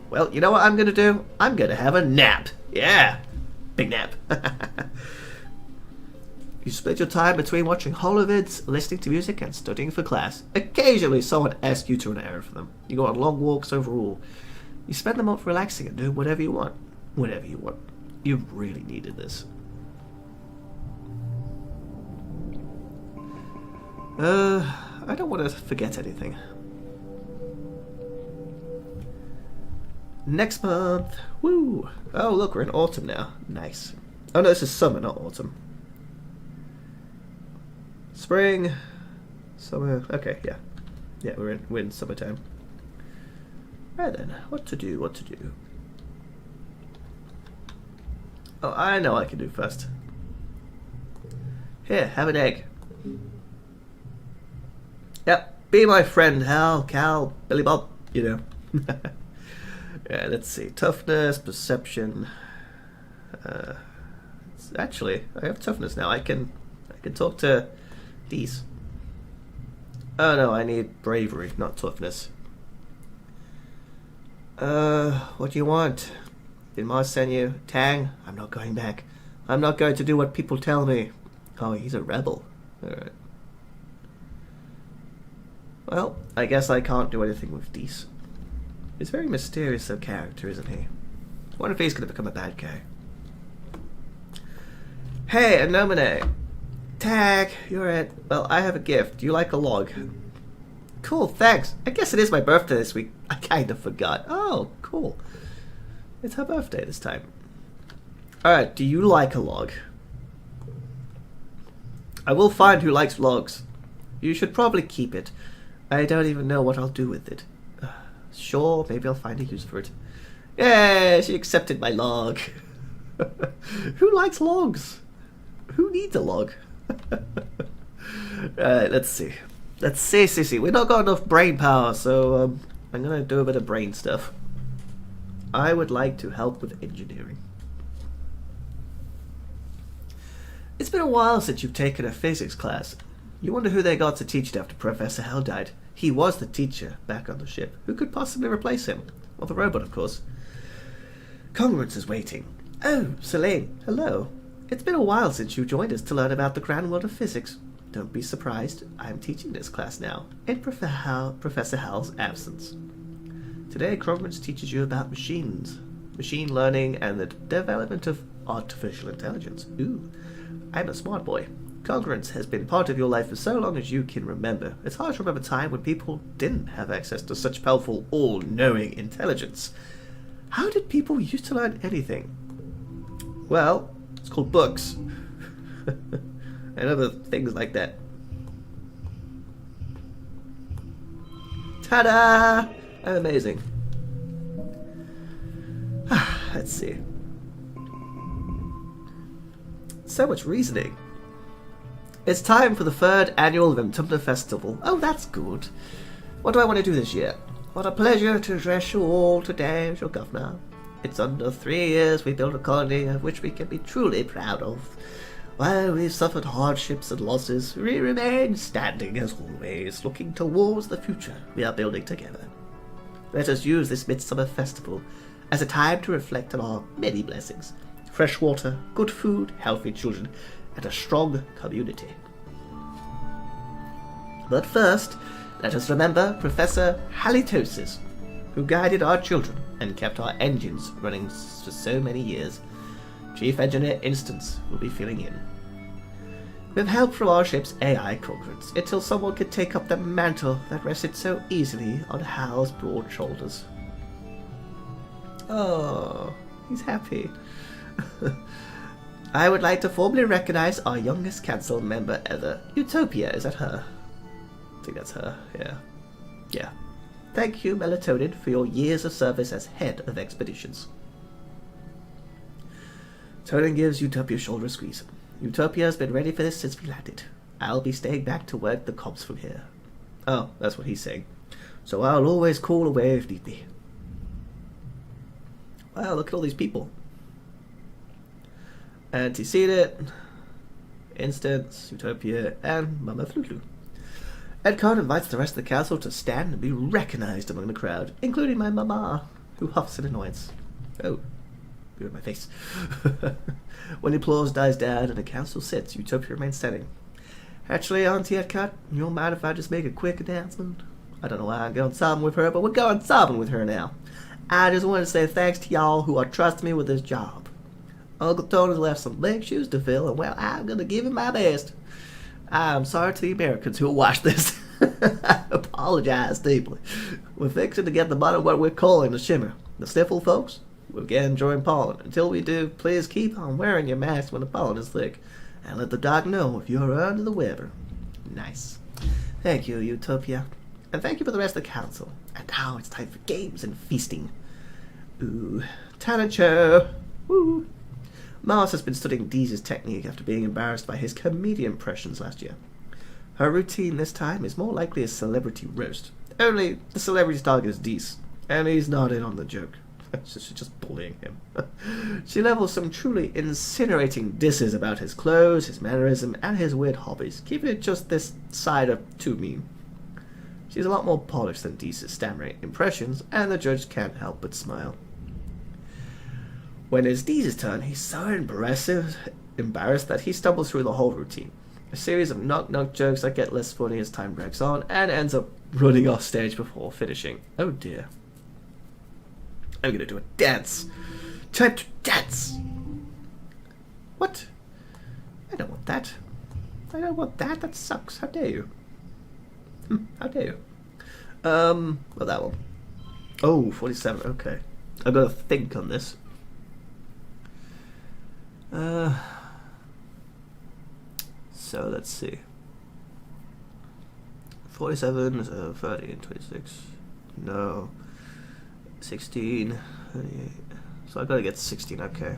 Well, you know what I'm gonna do? I'm gonna have a nap. Yeah! Big nap. You split your time between watching holovids, listening to music, and studying for class. Occasionally someone asks you to run an errand for them. You go on long walks overall. You spend the month relaxing and doing whatever you want. Whatever you want. You really needed this. I don't want to forget anything. Next month. Woo! Oh, look, we're in autumn now. Nice. Oh, no, this is summer, not autumn. Spring. Summer. Okay, yeah. Yeah, we're in summertime. Right then, what to do? Oh, I know what I can do first. Here, have an egg. Yep, be my friend, Hal, Cal, Billy Bob, you know. Yeah, let's see. Toughness, perception. Actually, I have toughness now. I can talk to these. Oh no, I need bravery, not toughness. What do you want? Did Mars send you? Tang, I'm not going back. I'm not going to do what people tell me. Oh, he's a rebel. Alright. Well, I guess I can't do anything with Dees. He's a very mysterious character, isn't he? I wonder if he's going to become a bad guy. Hey, Anomine. Tag, you're it. Well, I have a gift. Do you like a log? Cool, thanks. I guess it is my birthday this week. I kind of forgot. Oh, cool. It's her birthday this time. Alright, do you like a log? I will find who likes logs. You should probably keep it. I don't even know what I'll do with it. Sure, maybe I'll find a use for it. Yeah, she accepted my log. Who likes logs? Who needs a log? Alright, let's see. Let's see. We've not got enough brain power, so I'm gonna do a bit of brain stuff. I would like to help with engineering. It's been a while since you've taken a physics class. You wonder who they got to teach it after Professor Hell died. He was the teacher back on the ship. Who could possibly replace him? Well, the robot, of course. Congruence is waiting. Oh, Selene, hello. It's been a while since you joined us to learn about the grand world of physics. Don't be surprised, I'm teaching this class now, in Professor Hell's absence. Today, Congruence teaches you about machines, machine learning, and the development of artificial intelligence. Ooh, I'm a smart boy. Congruence has been part of your life for so long as you can remember. It's hard to remember a time when people didn't have access to such powerful, all-knowing intelligence. How did people used to learn anything? Well, it's called books. And other things like that. Ta-da! I'm amazing. Let's see. So much reasoning. It's time for the 3rd annual Ventumna Festival. Oh, that's good. What do I want to do this year? What a pleasure to address you all today as your governor. It's under 3 years we built a colony of which we can be truly proud of. While we've suffered hardships and losses, we remain standing as always, looking towards the future we are building together. Let us use this Midsummer Festival as a time to reflect on our many blessings. Fresh water, good food, healthy children, and a strong community. But first, let us remember Professor Halitosis, who guided our children and kept our engines running for so many years. Chief Engineer Instance will be filling in. With help from our ship's AI Congruence, until someone could take up the mantle that rested so easily on Hal's broad shoulders. Oh, he's happy. I would like to formally recognize our youngest council member ever. Utopia, is that her? I think that's her, yeah. Thank you, Melatonin, for your years of service as head of expeditions. Tonin gives Utopia a shoulder squeeze. Utopia has been ready for this since we landed. I'll be staying back to work the comps from here. Oh, that's what he's saying. So I'll always call away if need be. Wow, look at all these people. Antecedent, Instance, Utopia, and Mama Flutlu. Edcard invites the rest of the council to stand and be recognized among the crowd, including my mama, who huffs in annoyance. Oh, you're in my face. When the applause dies down and the council sits, Utopia remains standing. Actually, Auntie Edcard, you don't mind if I just make a quick announcement? I don't know why I'm going sobbing with her, but we're going sobbing with her now. I just want to say thanks to y'all who are trusting me with this job. Uncle Tony's left some big shoes to fill, and well, I'm going to give him my best. I'm sorry to the Americans who will watch this. I apologize deeply. We're fixing to get the bottom of what we're calling the shimmer. The sniffle folks, we'll begin enjoying pollen. Until we do, please keep on wearing your mask when the pollen is thick. And let the doc know if you're under the weather. Nice. Thank you, Utopia. And thank you for the rest of the council. And now it's time for games and feasting. Ooh, talent show. Woo. Mars has been studying Deeze's technique after being embarrassed by his comedian impressions last year. Her routine this time is more likely a celebrity roast. Only the celebrity's target is Deeze, and he's not in on the joke. She's just bullying him. She levels some truly incinerating disses about his clothes, his mannerism, and his weird hobbies, keeping it just this side of too mean. She's a lot more polished than Deeze's stammering impressions, and the judge can't help but smile. When it's Deeze's turn, he's so embarrassed that he stumbles through the whole routine. A series of knock-knock jokes that get less funny as time drags on, and ends up running off stage before finishing. Oh dear. I'm gonna do a dance. Time to dance! What? I don't want that. I don't want that. That sucks. How dare you? How dare you? Well, that one. Oh, 47. Okay. I've got to think on this. So let's see. 47, 30, and 26. No. 16, 38. So I gotta get 16, okay.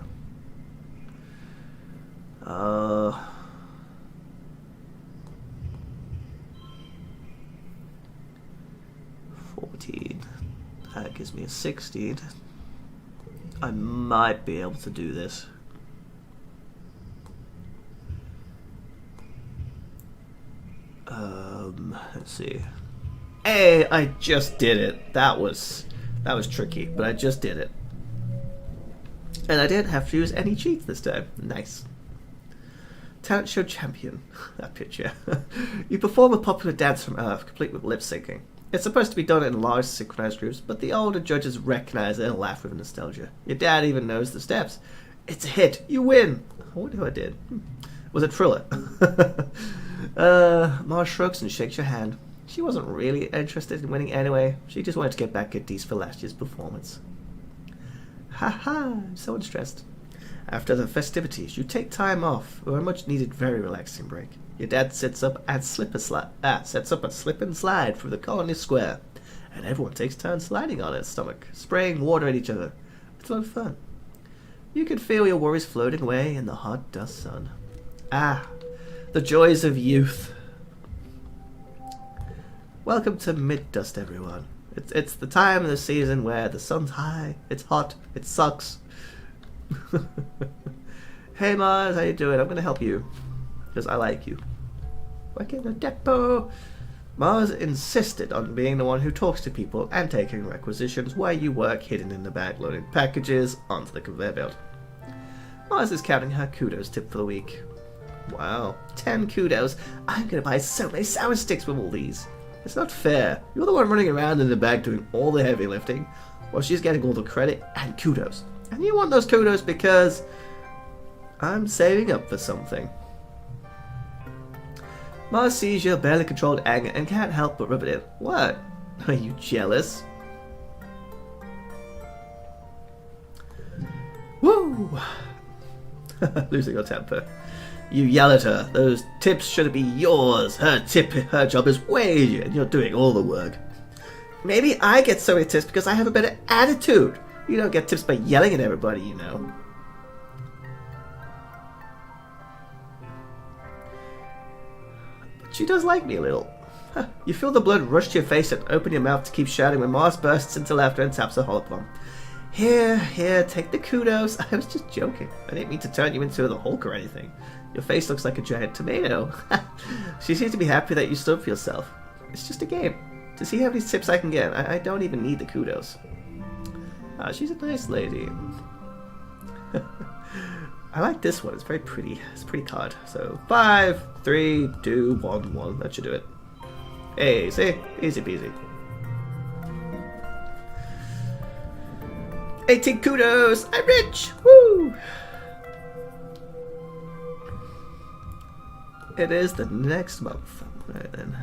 That gives me a 16. I might be able to do this. Let's see. Hey, I just did it. That was tricky, but I just did it. And I didn't have to use any cheats this time. Nice. Talent show champion. That picture. You perform a popular dance from Earth, complete with lip syncing. It's supposed to be done in large synchronized groups, but the older judges recognize it and laugh with nostalgia. Your dad even knows the steps. It's a hit. You win. I wonder who I did. Was it Triller? Mars shrugs and shakes your hand. She wasn't really interested in winning anyway. She just wanted to get back at Dees for last year's performance. Haha, I'm so unstressed. After the festivities, you take time off for a much-needed, very relaxing break. Your dad sets up a slip and slide through the colony square, and everyone takes turns sliding on its stomach, spraying water at each other. It's a lot of fun. You can feel your worries floating away in the hot dust sun. Ah, the joys of youth. Welcome to mid-dust, everyone. It's the time of the season where the sun's high, it's hot, it sucks. Hey Mars, how you doing? I'm gonna help you. Because I like you. Work in the depot. Mars insisted on being the one who talks to people and taking requisitions while you work hidden in the back loading packages onto the conveyor belt. Mars is counting her kudos tip for the week. Wow, 10 kudos. I'm gonna buy so many sour sticks with all these. It's not fair. You're the one running around in the bag doing all the heavy lifting, while she's getting all the credit and kudos. And you want those kudos because I'm saving up for something. Mars sees your barely controlled anger and can't help but rub it in. What? Are you jealous? Woo! Losing your temper. You yell at her. Those tips should be yours. Her job is wage, and you're doing all the work. Maybe I get so many tips because I have a better attitude. You don't get tips by yelling at everybody, you know. But she does like me a little. You feel the blood rush to your face and open your mouth to keep shouting when Mars bursts into laughter and taps her holopalm. Here, take the kudos. I was just joking. I didn't mean to turn you into the Hulk or anything. Your face looks like a giant tomato. She seems to be happy that you stood for yourself. It's just a game. To see how many tips I can get, I don't even need the kudos. She's a nice lady. I like this one. It's very pretty. It's a pretty card. So 5, 3, 2, 1, 1. That should do it. Hey, see? Easy peasy. 18 kudos! I'm rich! Woo! It is the next month. Right then.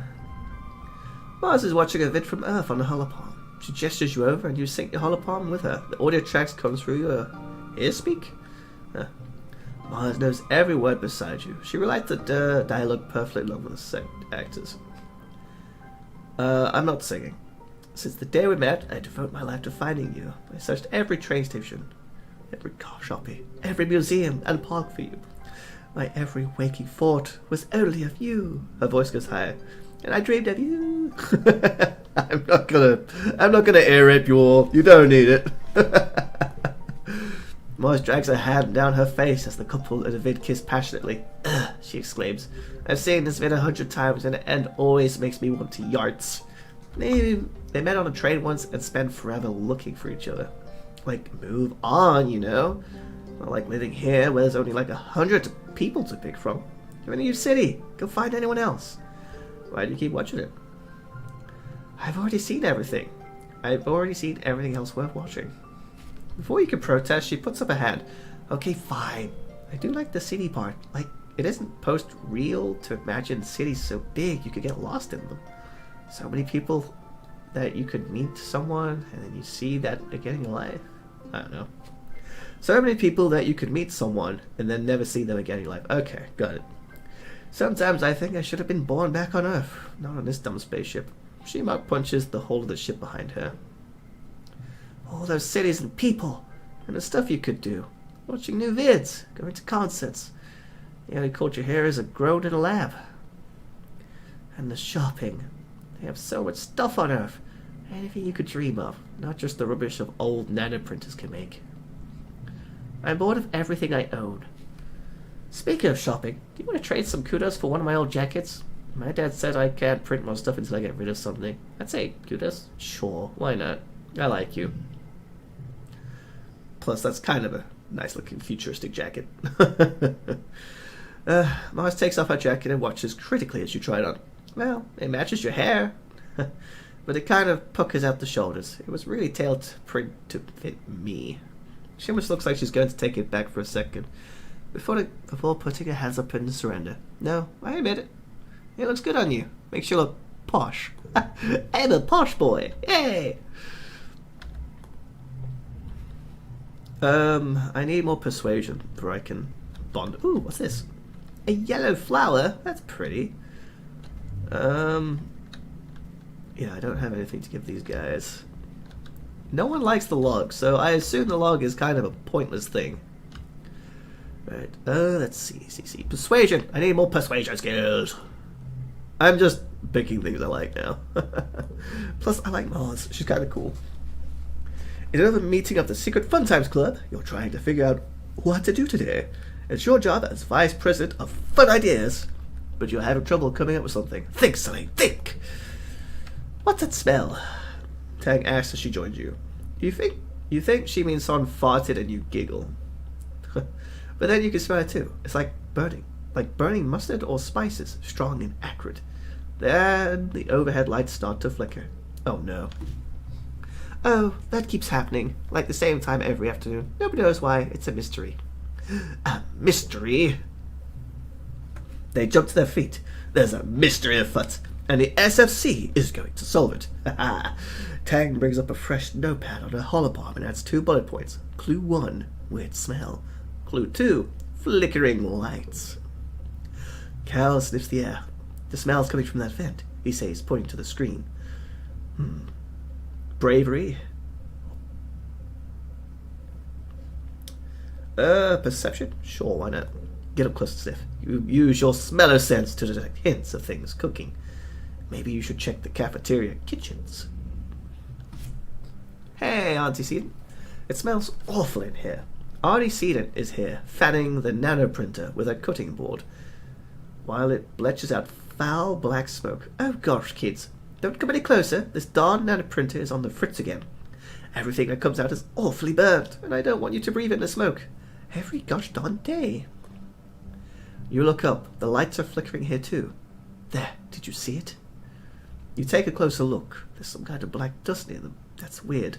Mars is watching a vid from Earth on the holopalm. She gestures you over and you sync your holopalm with her. The audio tracks come through your earspeak. Mars knows every word beside you. She relates the dialogue perfectly along with the actors. I'm not singing. Since the day we met, I devote my life to finding you. I searched every train station, every car shopping, every museum and park for you. My every waking thought was only of you. Her voice goes higher. And I dreamed of you. I'm not gonna ear rape you all. You don't need it. Mars drags her hand down her face as the couple in the vid kiss passionately. Ugh, she exclaims. I've seen this vid 100 times and the end always makes me want to yarts. Maybe they met on a train once and spent forever looking for each other. Like, move on, you know? Not like living here where there's only like 100 people to pick from. You're in a new city. Go find anyone else. Why do you keep watching it? I've already seen everything. I've already seen everything else worth watching. Before you can protest, she puts up a hand. Okay, fine. I do like the city part. Like, it isn't post-real to imagine cities so big you could get lost in them. So many people that you could meet someone and then you see that they're getting a life. I don't know. So many people that you could meet someone and then never see them again in your life. Okay, got it. Sometimes I think I should have been born back on Earth, not on this dumb spaceship. She mouth punches the whole of the ship behind her. All those cities and people, and the stuff you could do. Watching new vids, going to concerts. The only culture here is a grown in a lab. And the shopping. They have so much stuff on Earth. Anything you could dream of, not just the rubbish of old nanoprinters can make. I'm bored of everything I own. Speaking of shopping, do you want to trade some kudos for one of my old jackets? My dad said I can't print more stuff until I get rid of something. I'd say kudos. Sure, why not? I like you. Plus, that's kind of a nice-looking futuristic jacket. Mars takes off her jacket and watches critically as you try it on. Well, it matches your hair. But it kind of puckers out the shoulders. It was really tailored to fit me. She almost looks like she's going to take it back for a second. Before putting her hands up in surrender. No, I admit it. It looks good on you. Makes you look posh. I'm a posh boy. Yay! I need more persuasion before I can bond. Ooh, what's this? A yellow flower? That's pretty. Yeah, I don't have anything to give these guys. No one likes the log, so I assume the log is kind of a pointless thing. Right, let's see. Persuasion! I need more persuasion skills! I'm just picking things I like now. Plus, I like Mars. She's kind of cool. In another meeting of the Secret Fun Times Club, you're trying to figure out what to do today. It's your job as Vice President of Fun Ideas, but you're having trouble coming up with something. Think, Sully, think! What's that smell? Tang asks as she joins you. You think she means someone farted and you giggle. But then you can smell it too. It's like burning mustard or spices, strong and acrid. Then the overhead lights start to flicker. Oh no. Oh, that keeps happening, like the same time every afternoon. Nobody knows why. It's a mystery. A mystery? They jump to their feet. There's a mystery afoot, and the SFC is going to solve it. Tang brings up a fresh notepad on her holopalm and adds 2 bullet points. Clue 1, weird smell. Clue 2, flickering lights. Cal sniffs the air. The smell's coming from that vent, he says, pointing to the screen. Bravery. Perception? Sure, why not? Get up close to sniff. You use your smeller sense to detect hints of things cooking. Maybe you should check the cafeteria kitchens. Hey, Auntie Seaton. It smells awful in here. Auntie Seaton is here, fanning the nanoprinter with a cutting board, while it belches out foul black smoke. Oh gosh, kids. Don't come any closer. This darn nanoprinter is on the fritz again. Everything that comes out is awfully burnt, and I don't want you to breathe in the smoke. Every gosh darn day. You look up. The lights are flickering here too. There, did you see it? You take a closer look. There's some kind of black dust near them. That's weird.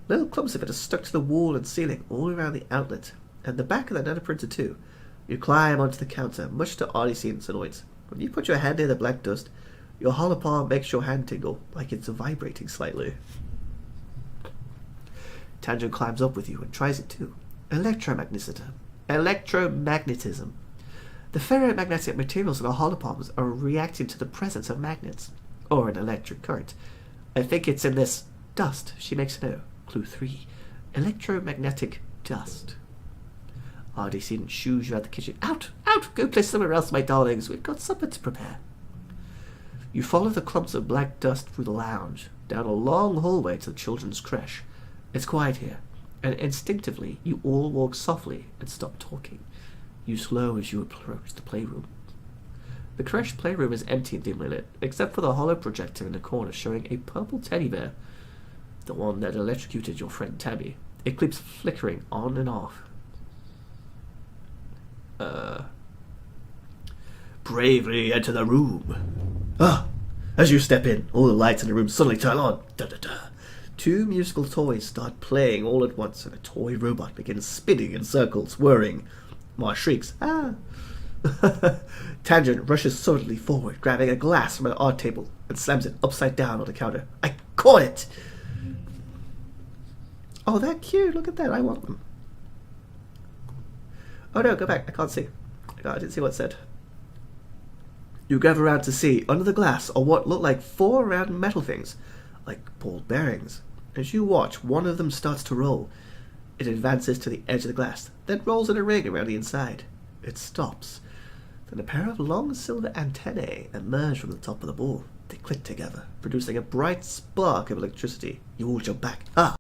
Little clumps of it are stuck to the wall and ceiling all around the outlet, and the back of the nanoprinter too. You climb onto the counter, much to Auntie Seaton's annoyance. When you put your hand near the black dust, your holopalm makes your hand tingle, like it's vibrating slightly. Tangent climbs up with you and tries it too. Electromagnetism. The ferromagnetic materials in our holopalms are reacting to the presence of magnets, or an electric current. I think it's in this dust. She makes a note. Clue 3. Electromagnetic dust. Auntie Seaton shoos you out the kitchen. Out! Out! Go play somewhere else, my darlings. We've got supper to prepare. You follow the clumps of black dust through the lounge, down a long hallway to the children's creche. It's quiet here, and instinctively you all walk softly and stop talking. You slow as you approach the playroom. The creche playroom is empty and dimly lit, except for the hollow projector in the corner showing a purple teddy bear, the one that electrocuted your friend Tabby. It keeps flickering on and off. Bravely enter the room. As you step in, all the lights in the room suddenly turn on. Da-da-da. 2 musical toys start playing all at once, and a toy robot begins spinning in circles, whirring. Mars shrieks, ah! Tangent rushes suddenly forward, grabbing a glass from an art table, and slams it upside down on the counter. I caught it! Oh, they're cute. Look at that. I want them. Oh no, go back. I can't see. I didn't see what it said. You gather around to see, under the glass, are what look like 4 round metal things, like ball bearings. As you watch, one of them starts to roll. It advances to the edge of the glass, then rolls in a ring around the inside. It stops. Then a pair of long silver antennae emerge from the top of the ball. They clicked together, producing a bright spark of electricity. You all jump back. Ah!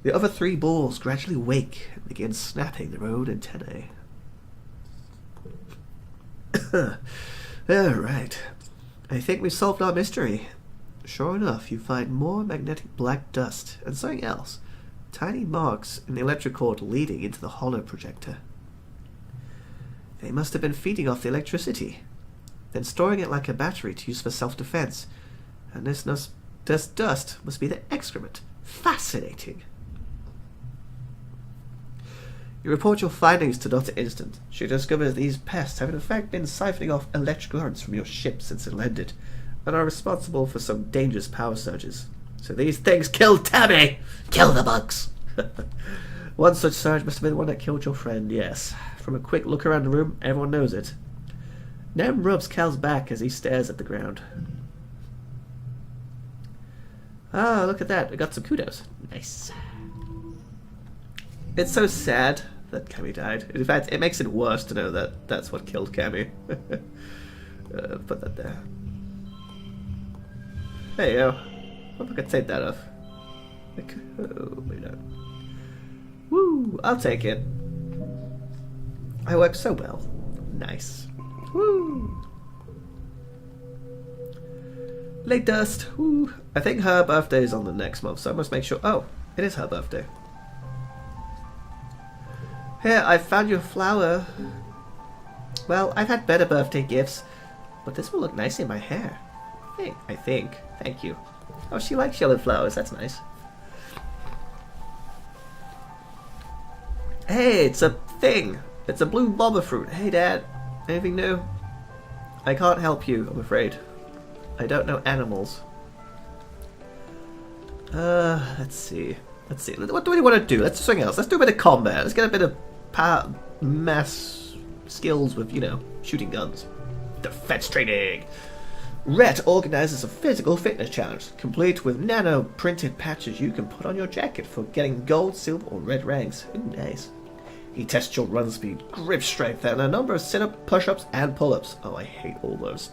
The other 3 balls gradually wake and begin snapping their own antennae. Alright. I think we've solved our mystery. Sure enough, you find more magnetic black dust and something else. Tiny marks in the electric cord leading into the hollow projector. They must have been feeding off the electricity, then storing it like a battery to use for self-defense. And this dust must be the excrement. Fascinating. You report your findings to Dr. Instant. She discovers these pests have in fact been siphoning off electrical currents from your ship since it landed, and are responsible for some dangerous power surges. So these things killed Tabby! Kill the bugs! One such surge must have been the one that killed your friend, yes. From a quick look around the room, everyone knows it. Nem rubs Cal's back as he stares at the ground. Ah, look at that. I got some kudos. Nice. It's so sad that Cammy died. In fact, it makes it worse to know that that's what killed Cammy. Put that there. There you go. Hope I could take that off. Oh, maybe not. Woo! I'll take it. I work so well. Nice. Woo! Late dust. Woo! I think her birthday is on the next month, so I must make sure. Oh, it is her birthday. Here, I found you a flower. Well, I've had better birthday gifts, but this will look nice in my hair. I think. Thank you. Oh, she likes yellow flowers. That's nice. Hey, it's a thing. It's a blue boba fruit. Hey, Dad. Anything new? I can't help you, I'm afraid. I don't know animals. Let's see. What do we want to do? Let's do something else. Let's do a bit of combat. Let's get a bit of mass skills with, you know, shooting guns. Defense training. Rhett organizes a physical fitness challenge, complete with nano-printed patches you can put on your jacket for getting gold, silver, or red ranks. Ooh, nice. He tests your run speed, grip strength, and a number of sit-ups, push-ups, and pull-ups. Oh, I hate all those.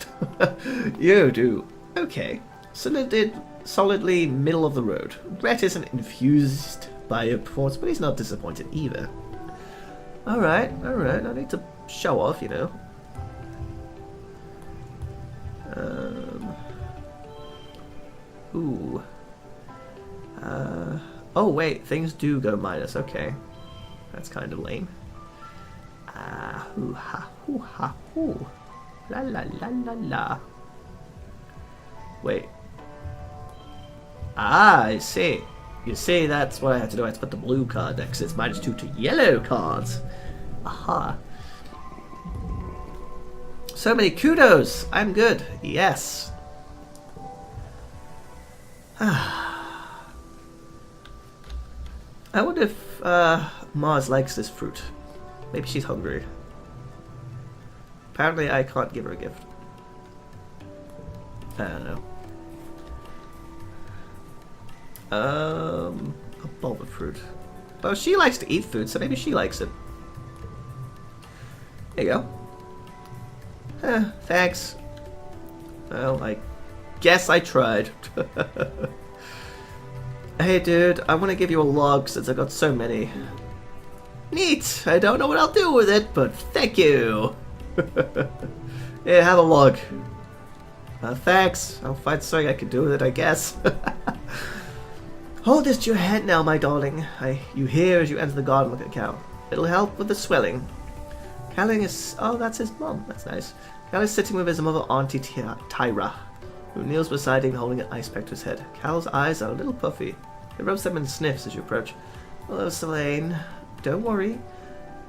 You do. Okay. Solidly middle of the road. Rhett isn't infused by your performance, but he's not disappointed either. Alright. I need to show off, you know. Ooh. Oh wait, things do go minus. Okay, that's kind of lame. Hoo ha hoo ha hoo. La la la la la. Wait. I see. You see, that's what I have to do. I have to put the blue card next. It's -2 to yellow cards. Aha. So many kudos. I'm good. Yes. I wonder if Mars likes this fruit. Maybe she's hungry. Apparently I can't give her a gift. I don't know. A bulb of fruit. Well, she likes to eat food, so maybe she likes it. There you go. Thanks. Well, I guess I tried. Hey dude, I want to give you a log since I got so many. Neat! I don't know what I'll do with it, but thank you! Yeah, have a log. Thanks. I'll find something I can do with it, I guess. Hold this to your head now, my darling. You hear as you enter the garden. Look at Cal. It'll help with the swelling. Cal is... Oh, that's his mom. That's nice. Cal is sitting with his mother, Auntie Tyra, who kneels beside him holding an ice pack to his head. Cal's eyes are a little puffy. He rubs them and sniffs as you approach. Hello, Selene. Don't worry.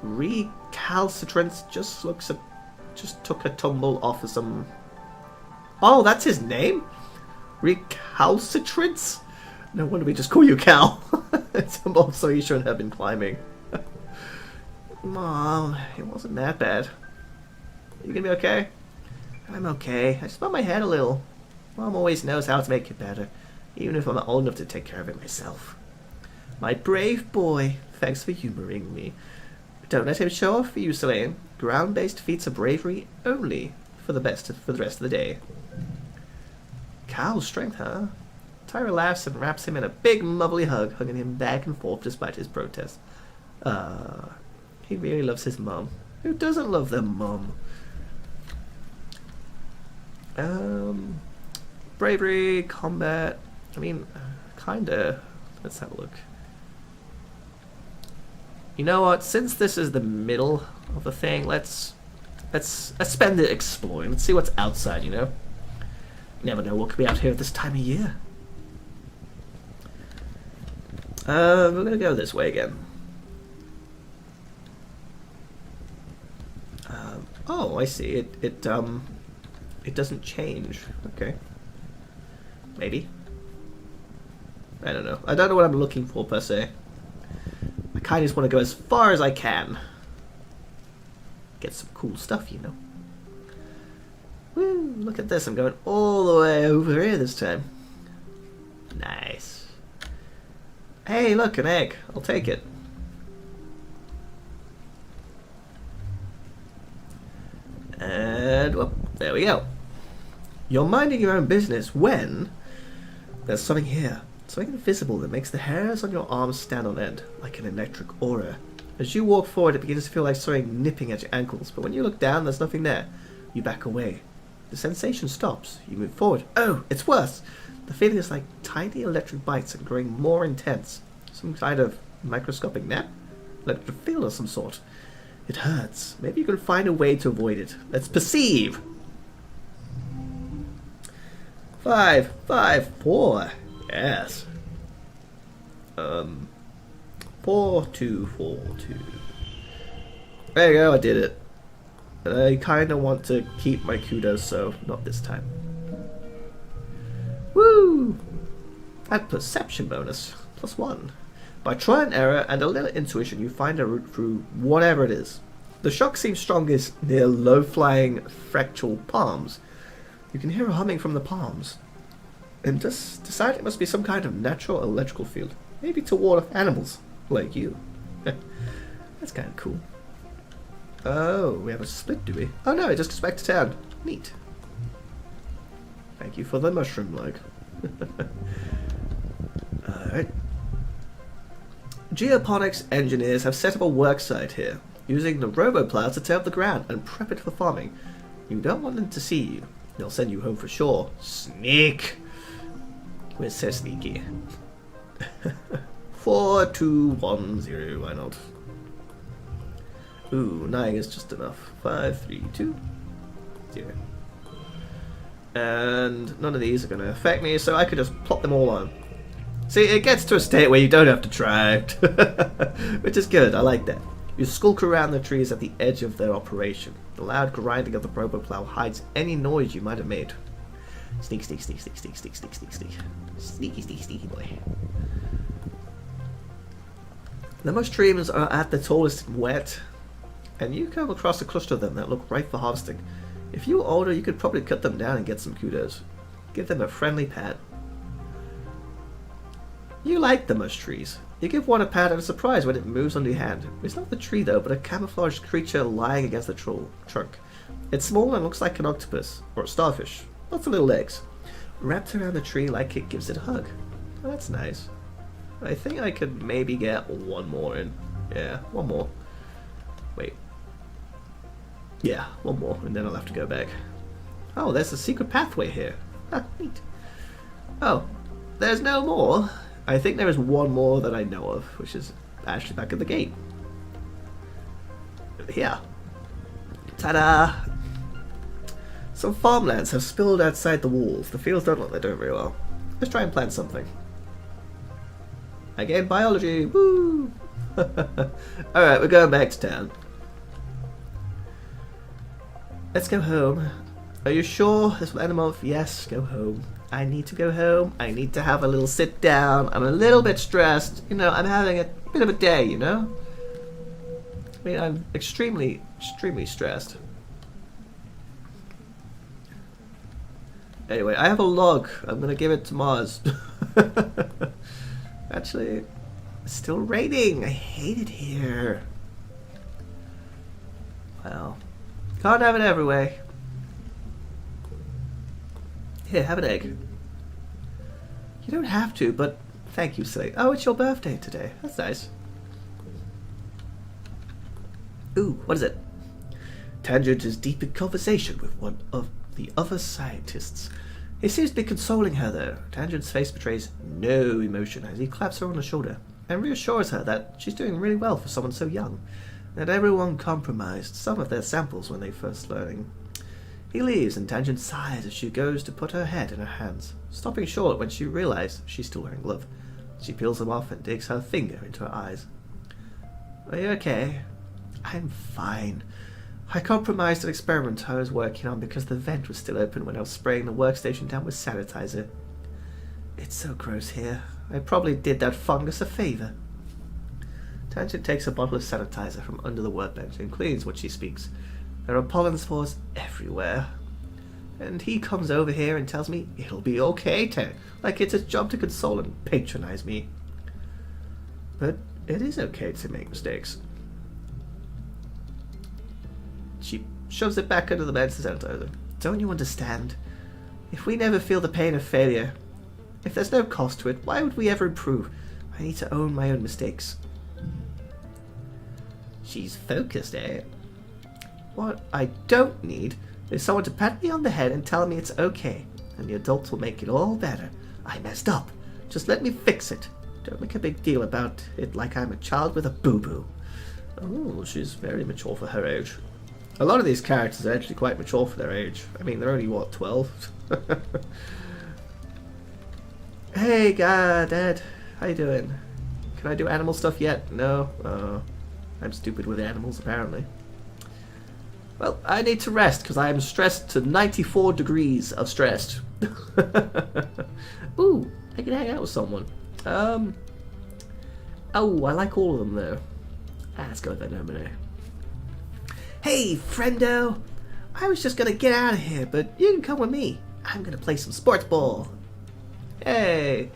Recalcitrance just took a tumble off of some... Oh, that's his name? Recalcitrance? No wonder we just call you Cal. It's a monster you shouldn't have been climbing. Mom, it wasn't that bad. You gonna be okay? I'm okay. I just bumped my head a little. Mom always knows how to make it better, even if I'm not old enough to take care of it myself. My brave boy. Thanks for humoring me. Don't let him show off for you, Selene. Ground-based feats of bravery only for the rest of the day. Carl's strength, huh? Tyra laughs and wraps him in a big motherly hug, hugging him back and forth despite his protest. He really loves his mum. Who doesn't love their mum? Bravery, combat. I mean, kinda. Let's have a look. You know what? Since this is the middle of the thing, let's spend it exploring. Let's see what's outside. You know. You never know what could be out here at this time of year. We're gonna go this way again. Oh, I see. It doesn't change. Okay. Maybe. I don't know. I don't know what I'm looking for per se. I kind of just want to go as far as I can. Get some cool stuff, you know. Woo! Look at this. I'm going all the way over here this time. Nice. Hey, look, an egg. I'll take it. And, well, there we go. You're minding your own business when there's something here. Something invisible that makes the hairs on your arms stand on end, like an electric aura. As you walk forward, it begins to feel like something nipping at your ankles, but when you look down, there's nothing there. You back away. The sensation stops. You move forward. Oh, it's worse. The feeling is like tiny electric bites and growing more intense. Some kind of microscopic nap? Electric field of some sort. It hurts. Maybe you can find a way to avoid it. Let's perceive. 5, 5, 4. Yes. 4, 2, 4, 2. There you go, I did it. And I kind of want to keep my kudos, so not this time. Woo! That perception bonus. +1. By trial and error and a little intuition, you find a route through whatever it is. The shock seems strongest near low-flying fractal palms. You can hear a humming from the palms. And just decide it must be some kind of natural electrical field. Maybe to ward off animals like you. That's kind of cool. Oh, we have a split, do we? Oh no, it just goes back to town. Neat. Thank you for the mushroom log. Alright. Geoponics engineers have set up a work site here, using the roboplow to tear up the ground and prep it for farming. You don't want them to see you. They'll send you home for sure. Sneak! We're so sneaky. 4, 2, 1, 0, why not? Ooh, 9 is just enough. 5, 3, 2, 0. And none of these are going to affect me, so I could just plop them all on. See, it gets to a state where you don't have to try, which is good, I like that. You skulk around the trees at the edge of their operation. The loud grinding of the roboplow hides any noise you might have made. Sneak, sneak, sneak, sneak, sneak, sneak, sneak, sneak, sneak. Sneaky, sneaky, sneaky boy. The mushrooms are at the tallest and wet, and you come across a cluster of them that look ripe for harvesting. If you were older, you could probably cut them down and get some kudos. Give them a friendly pat. You like the mush trees. You give one a pat and a surprise when it moves under your hand. It's not the tree though, but a camouflaged creature lying against the trunk. It's small and looks like an octopus, or a starfish. Lots of little legs. Wrapped around the tree like it gives it a hug. Oh, that's nice. I think I could maybe get one more in. Yeah, one more. Wait. Yeah, one more, and then I'll have to go back. Oh, there's a secret pathway here. Ah, neat. Oh, there's no more. I think there is one more that I know of, which is actually back at the gate. Here. Ta-da! Some farmlands have spilled outside the walls. The fields don't look like they're doing very well. Let's try and plant something. Again, biology! Woo! Alright, we're going back to town. Let's go home. Are you sure this will end a month? Yes, go home. I need to go home. I need to have a little sit down. I'm a little bit stressed. You know, I'm having a bit of a day, you know? I mean, I'm extremely, extremely stressed. Anyway, I have a log. I'm gonna give it to Mars. Actually, it's still raining. I hate it here. Well, can't have it every way. Here, have an egg. You don't have to, but thank you, silly. Oh, it's your birthday today. That's nice. Ooh, what is it? Tangent is deep in conversation with one of the other scientists. He seems to be consoling her, though. Tangent's face betrays no emotion as he claps her on the shoulder and reassures her that she's doing really well for someone so young, that everyone compromised some of their samples when they first learning. He leaves, and Tangent sighs as she goes to put her head in her hands, stopping short when she realizes she's still wearing a glove. She peels them off and digs her finger into her eyes. Are you okay? I'm fine. I compromised an experiment I was working on because the vent was still open when I was spraying the workstation down with sanitizer. It's so gross here. I probably did that fungus a favor. Tangent takes a bottle of sanitizer from under the workbench and cleans what she speaks. There are pollen spores everywhere. And he comes over here and tells me it'll be okay, like it's his job to console and patronize me. But it is okay to make mistakes. She shoves it back under the medicine sanitizer. Don't you understand? If we never feel the pain of failure, if there's no cost to it, why would we ever improve? I need to own my own mistakes. She's focused, eh? What I don't need is someone to pat me on the head and tell me it's okay, and the adults will make it all better. I messed up. Just let me fix it. Don't make a big deal about it like I'm a child with a boo-boo. Oh, she's very mature for her age. A lot of these characters are actually quite mature for their age. I mean, they're only, what, 12? Hey, Dad. How you doing? Can I do animal stuff yet? No? I'm stupid with animals, apparently. Well, I need to rest, because I am stressed to 94 degrees of stressed. Ooh, I can hang out with someone. Oh, I like all of them, though. Let's go with Anemone. Hey, friendo! I was just gonna get out of here, but you can come with me. I'm gonna play some sports ball. Hey!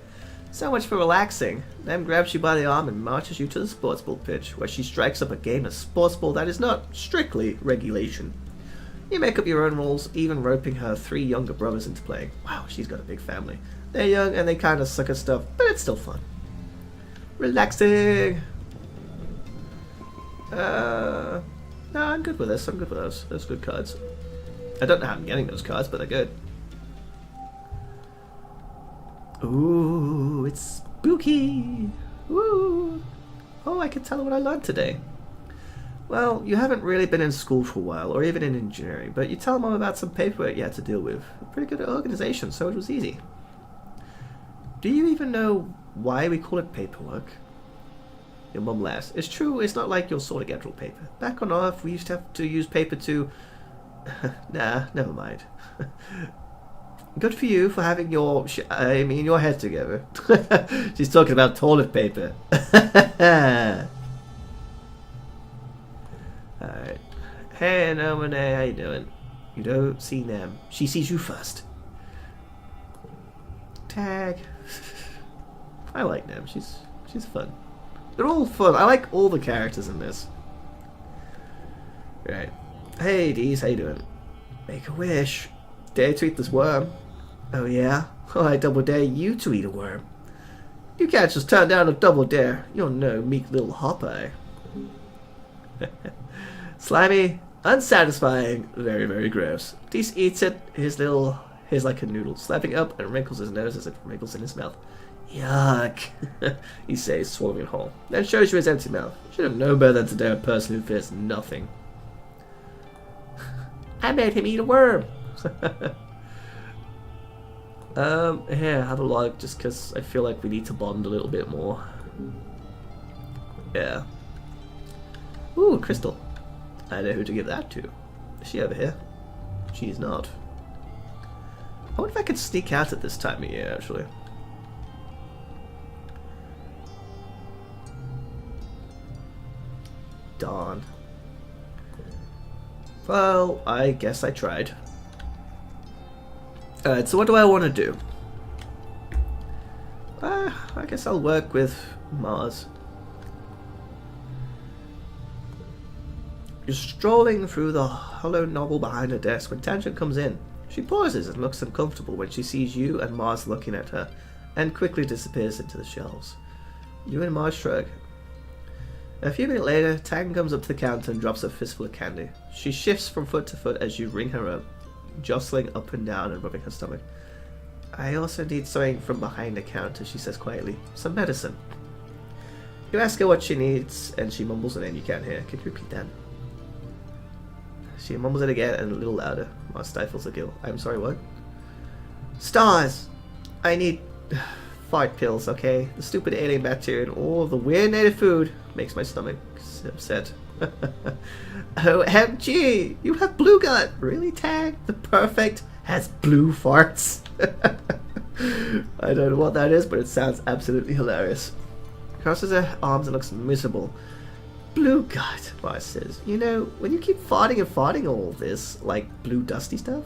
So much for relaxing. Them grabs you by the arm and marches you to the sports ball pitch, where she strikes up a game of sports ball that is not strictly regulation. You make up your own rules, even roping her 3 younger brothers into playing. Wow, she's got a big family. They're young and they kind of suck at stuff, but it's still fun. Relaxing! No, I'm good with this. I'm good with those. Those are good cards. I don't know how I'm getting those cards, but they're good. Ooh, it's spooky! Ooh! Oh, I can tell her what I learned today. Well, you haven't really been in school for a while, or even in engineering, but you tell Mom about some paperwork you had to deal with. A pretty good organization, so it was easy. Do you even know why we call it paperwork? Your mum laughs. It's true, it's not like your sort of schedule paper. Back on Earth, we used to have to use paper to... Nah, never mind. Good for you for having your your head together. She's talking about toilet paper. Alright. Hey, Anemone, how you doing? You don't see them. She sees you first. Tag. I like them. She's fun. They're all fun. I like all the characters in this. Right. Hey, Dees, how you doing? Make a wish. Dare to eat this worm. Oh yeah? Oh, I double dare you to eat a worm. You can't just turn down a double dare. You're no meek little hopeye. Slimy, unsatisfying, very, very gross. Dees eats it, his like a noodle, slapping up and wrinkles his nose as it wrinkles in his mouth. Yuck, he says, swallowing it whole. Then shows you his empty mouth. Should have known better than to dare a person who fears nothing. I made him eat a worm. Here, have a log, just because I feel like we need to bond a little bit more. Yeah. Ooh, crystal. I know who to give that to. Is she over here? She's not. I wonder if I could sneak out at this time of year, actually. Darn. Well, I guess I tried. Alright, so what do I want to do? I guess I'll work with Mars. You're strolling through the hollow novel behind her desk when Tangent comes in. She pauses and looks uncomfortable when she sees you and Mars looking at her. and quickly disappears into the shelves. You and Mars shrug. A few minutes later, Tang comes up to the counter and drops a fistful of candy. She shifts from foot to foot as you ring her up, jostling up and down and rubbing her stomach. I also need something from behind the counter, she says quietly. Some medicine. You ask her what she needs, and she mumbles a name you can't hear. Can you repeat that? She mumbles it again and a little louder. Mars stifles a gill. I'm sorry, what? Stars! I need fart pills, okay? The stupid alien bacteria and all of the weird native food makes my stomach upset. OMG! You have blue gut! Really, Tag? The perfect has blue farts? I don't know what that is, but it sounds absolutely hilarious. Crosses her arms and looks miserable. Blue gut, Mars says. You know, when you keep farting and farting all this, like blue dusty stuff?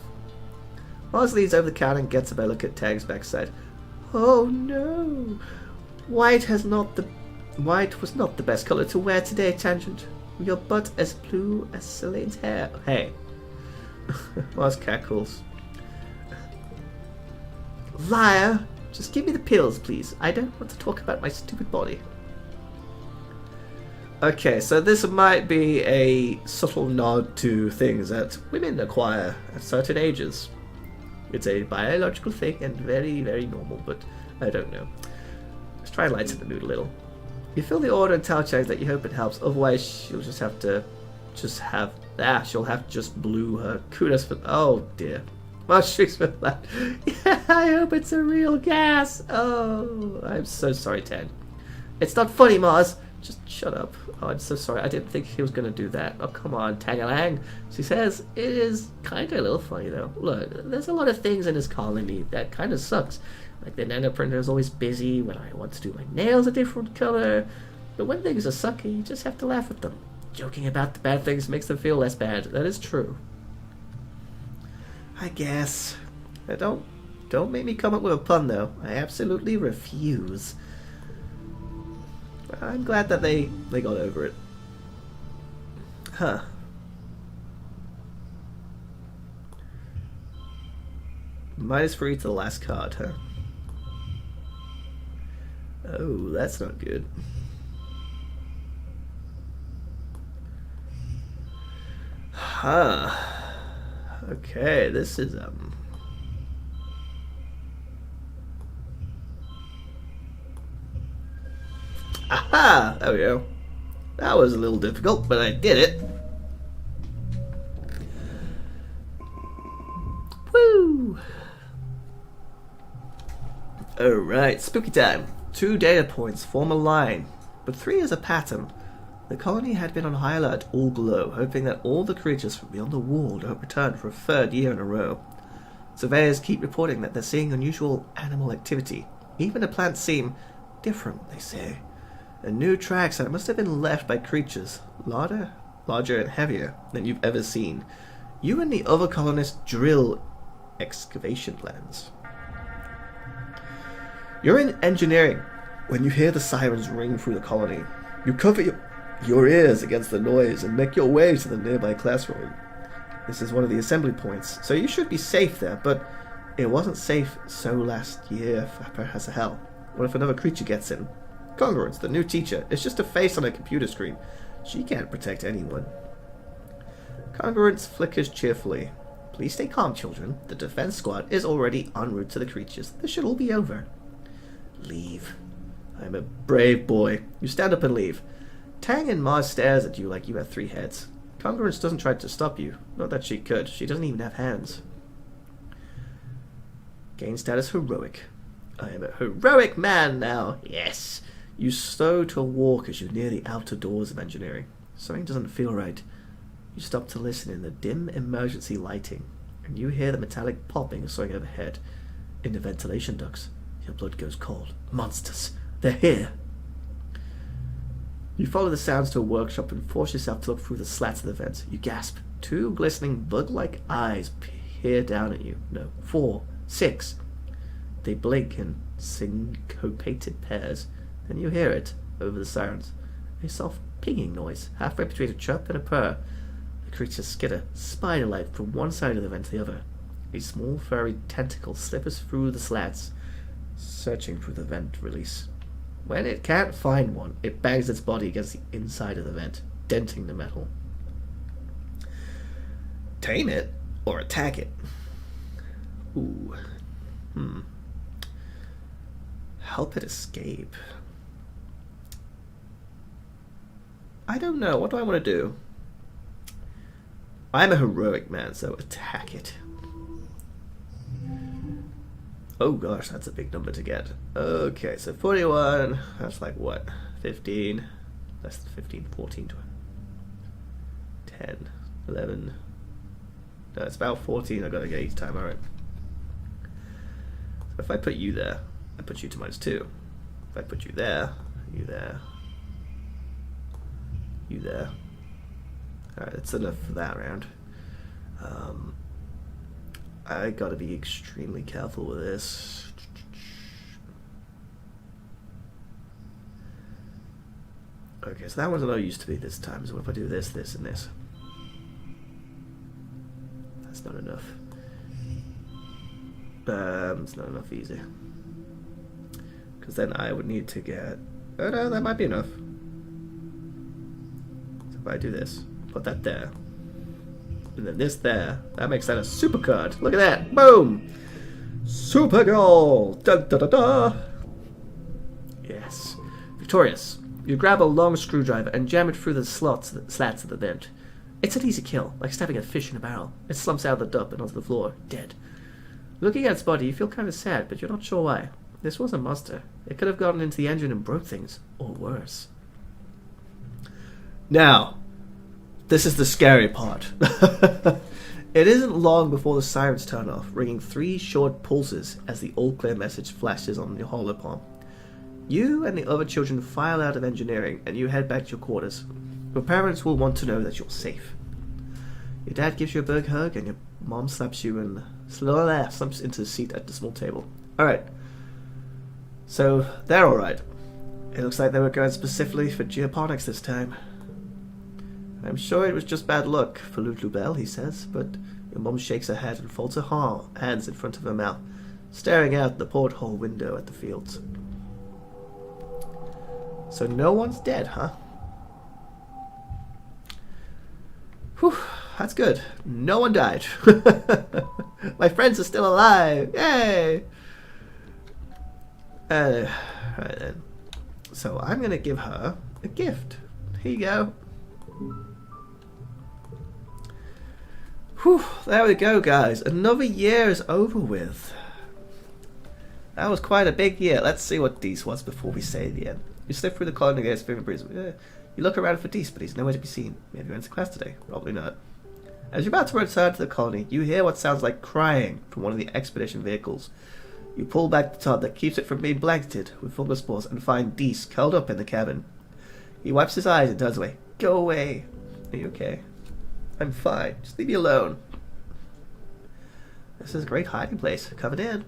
Mars leans over the counter and gets a better look at Tag's backside. Oh no! White was not the best color to wear today, Tangent. Your butt as blue as Celine's hair. Hey. Mars cackles. Liar! Just give me the pills, please. I don't want to talk about my stupid body. Okay, so this might be a subtle nod to things that women acquire at certain ages. It's a biological thing and very, very normal, but I don't know. Let's try and lighten the mood a little. You fill the order and tell Chang that you hope it helps, otherwise she'll she'll have to just blue her kudos for. Oh dear. Well, shrieks with that. Yeah, I hope it's a real gas. Oh, I'm so sorry, Ted. It's not funny, Mars. Just shut up. Oh, I'm so sorry. I didn't think he was going to do that. Oh, come on, Tang-a-lang. She says, it is kind of a little funny, though. Look, there's a lot of things in this colony that kind of sucks. Like the nanoprinter is always busy when I want to do my nails a different color. But when things are sucky, you just have to laugh at them. Joking about the bad things makes them feel less bad. That is true. I guess. Don't make me come up with a pun, though. I absolutely refuse. I'm glad that they got over it. Huh. -3 to the last card, huh? Oh, that's not good. Huh. Okay, this is Aha! There we go. That was a little difficult, but I did it. Woo! Alright, spooky time. 2 data points form a line, but 3 is a pattern. The colony had been on high alert all below, hoping that all the creatures from beyond the wall don't return for a 3rd year in a row. Surveyors keep reporting that they're seeing unusual animal activity. Even the plants seem different, they say. And new tracks that must have been left by creatures larger and heavier than you've ever seen. You and the other colonists drill excavation plans. You're in engineering when you hear the sirens ring through the colony. You cover your ears against the noise and make your way to the nearby classroom. This is one of the assembly points, so you should be safe there, but it wasn't safe so last year, Fapper has a hell. What if another creature gets in? Congruence, the new teacher, is just a face on a computer screen. She can't protect anyone. Congruence flickers cheerfully. Please stay calm, children. The defense squad is already en route to the creatures. This should all be over. Leave. I'm a brave boy. You stand up and leave. Tang and Mars stares at you like you have 3 heads. Congruence doesn't try to stop you. Not that she could. She doesn't even have hands. Gain status heroic. I am a heroic man now. Yes. You slow to a walk as you near the outer doors of engineering. Something doesn't feel right. You stop to listen in the dim emergency lighting, and you hear the metallic popping soaring overhead. In the ventilation ducts, your blood goes cold. Monsters! They're here! You follow the sounds to a workshop and force yourself to look through the slats of the vents. You gasp. 2 glistening bug-like eyes peer down at you. No, 4, 6. They blink in syncopated pairs. Then you hear it, over the sirens. A soft pinging noise, halfway between a chirp and a purr. The creatures skitter, spider-like, from one side of the vent to the other. A small furry tentacle slippers through the slats. Searching for the vent release. When it can't find one, it bangs its body against the inside of the vent, denting the metal. Tame it or attack it? Ooh. Help it escape. I don't know. What do I want to do? I'm a heroic man, so attack it. Oh gosh, that's a big number to get. Okay, so 41, that's like what? 15, less than 15, 14, 20, 10, 11. No, it's about 14 I gotta get each time, alright. So if I put you there, I put you to -2. If I put you there, you there, you there. Alright, that's enough for that round. I gotta be extremely careful with this. Okay, so that one's not used to be this time, so if I do this, this, and this. That's not enough. It's not enough easy. Because then I would need to get... Oh no, that might be enough. So if I do this, put that there. And then this there, that makes that a super card. Look at that, boom! Super goal! Da da da da! Yes. Victorious. You grab a long screwdriver and jam it through the slats of the vent. It's an easy kill, like stabbing a fish in a barrel. It slumps out of the dump and onto the floor, dead. Looking at its body, you feel kind of sad, but you're not sure why. This was a monster. It could have gotten into the engine and broke things, or worse. Now, this is the scary part. It isn't long before the sirens turn off, ringing 3 short pulses as the all-clear message flashes on your holopalm. You and the other children file out of engineering, and you head back to your quarters. Your parents will want to know that you're safe. Your dad gives you a big hug, and your mom slumps into the seat at the small table. Alright. So, they're alright. It looks like they were going specifically for geoponics this time. I'm sure it was just bad luck for Lutlu, he says, but your mom shakes her head and folds her hands in front of her mouth, staring out the porthole window at the fields. So no one's dead, huh? Whew, that's good. No one died. My friends are still alive. Yay! Right then. So I'm going to give her a gift. Here you go. Whew, there we go, guys. Another year is over with. That was quite a big year. Let's see what Deese was before we say the end. You slip through the colony against favorite breeze. You look around for Deese, but he's nowhere to be seen. Maybe he went to class today. Probably not. As you're about to return to the colony, you hear what sounds like crying from one of the expedition vehicles. You pull back the top that keeps it from being blanketed with fungal spores and find Deese curled up in the cabin. He wipes his eyes and turns away. Go away. Are you okay? I'm fine. Just leave me alone. This is a great hiding place. Covered in.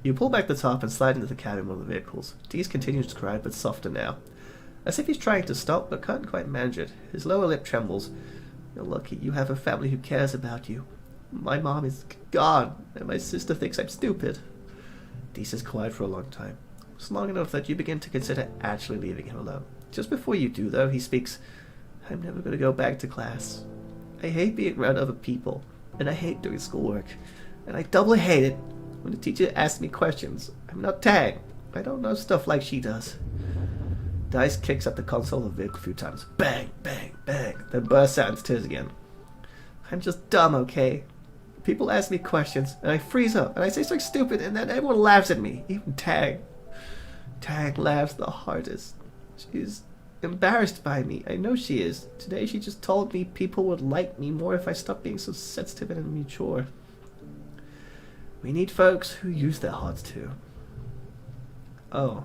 You pull back the top and slide into the cabin of one of the vehicles. Deese continues to cry, but softer now. As if he's trying to stop, but can't quite manage it. His lower lip trembles. You're lucky you have a family who cares about you. My mom is gone, and my sister thinks I'm stupid. Deese is quiet for a long time. It's long enough that you begin to consider actually leaving him alone. Just before you do, though, he speaks. I'm never going to go back to class. I hate being around other people, and I hate doing schoolwork. And I doubly hate it when the teacher asks me questions. I'm not Tang. I don't know stuff like she does. Dice kicks at the console of the vehicle a few times. Bang, bang, bang. Then bursts out into tears again. I'm just dumb, okay? People ask me questions, and I freeze up, and I say something stupid, and then everyone laughs at me. Even Tang. Tang laughs the hardest. She's embarrassed by me. I know she is. Today she just told me people would like me more if I stopped being so sensitive and immature. We need folks who use their hearts too. Oh.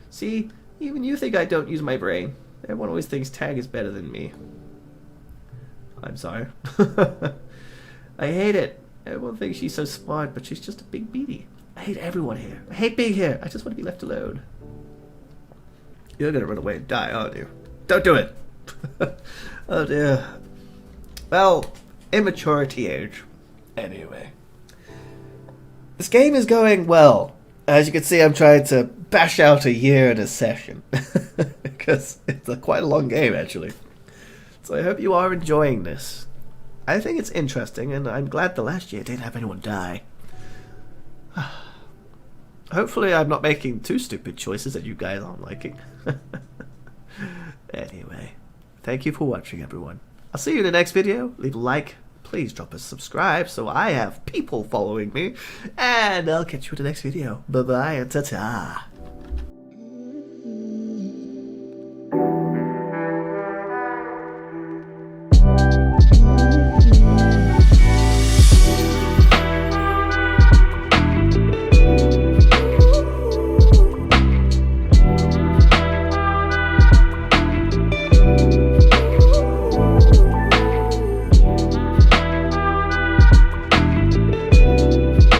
See, even you think I don't use my brain. Everyone always thinks Tang is better than me. I'm sorry. I hate it. Everyone thinks she's so smart, but she's just a big beanie. I hate everyone here. I hate being here. I just want to be left alone. You're gonna run away and die, aren't you? Don't do it! Oh dear. Well, immaturity age. Anyway. This game is going well. As you can see, I'm trying to bash out a year in a session. Because it's quite a long game, actually. So I hope you are enjoying this. I think it's interesting, and I'm glad the last year didn't have anyone die. Hopefully I'm not making too stupid choices that you guys aren't liking. Anyway, thank you for watching, everyone. I'll see you in the next video. Leave a like. Please drop a subscribe so I have people following me. And I'll catch you in the next video. Bye-bye and ta-ta.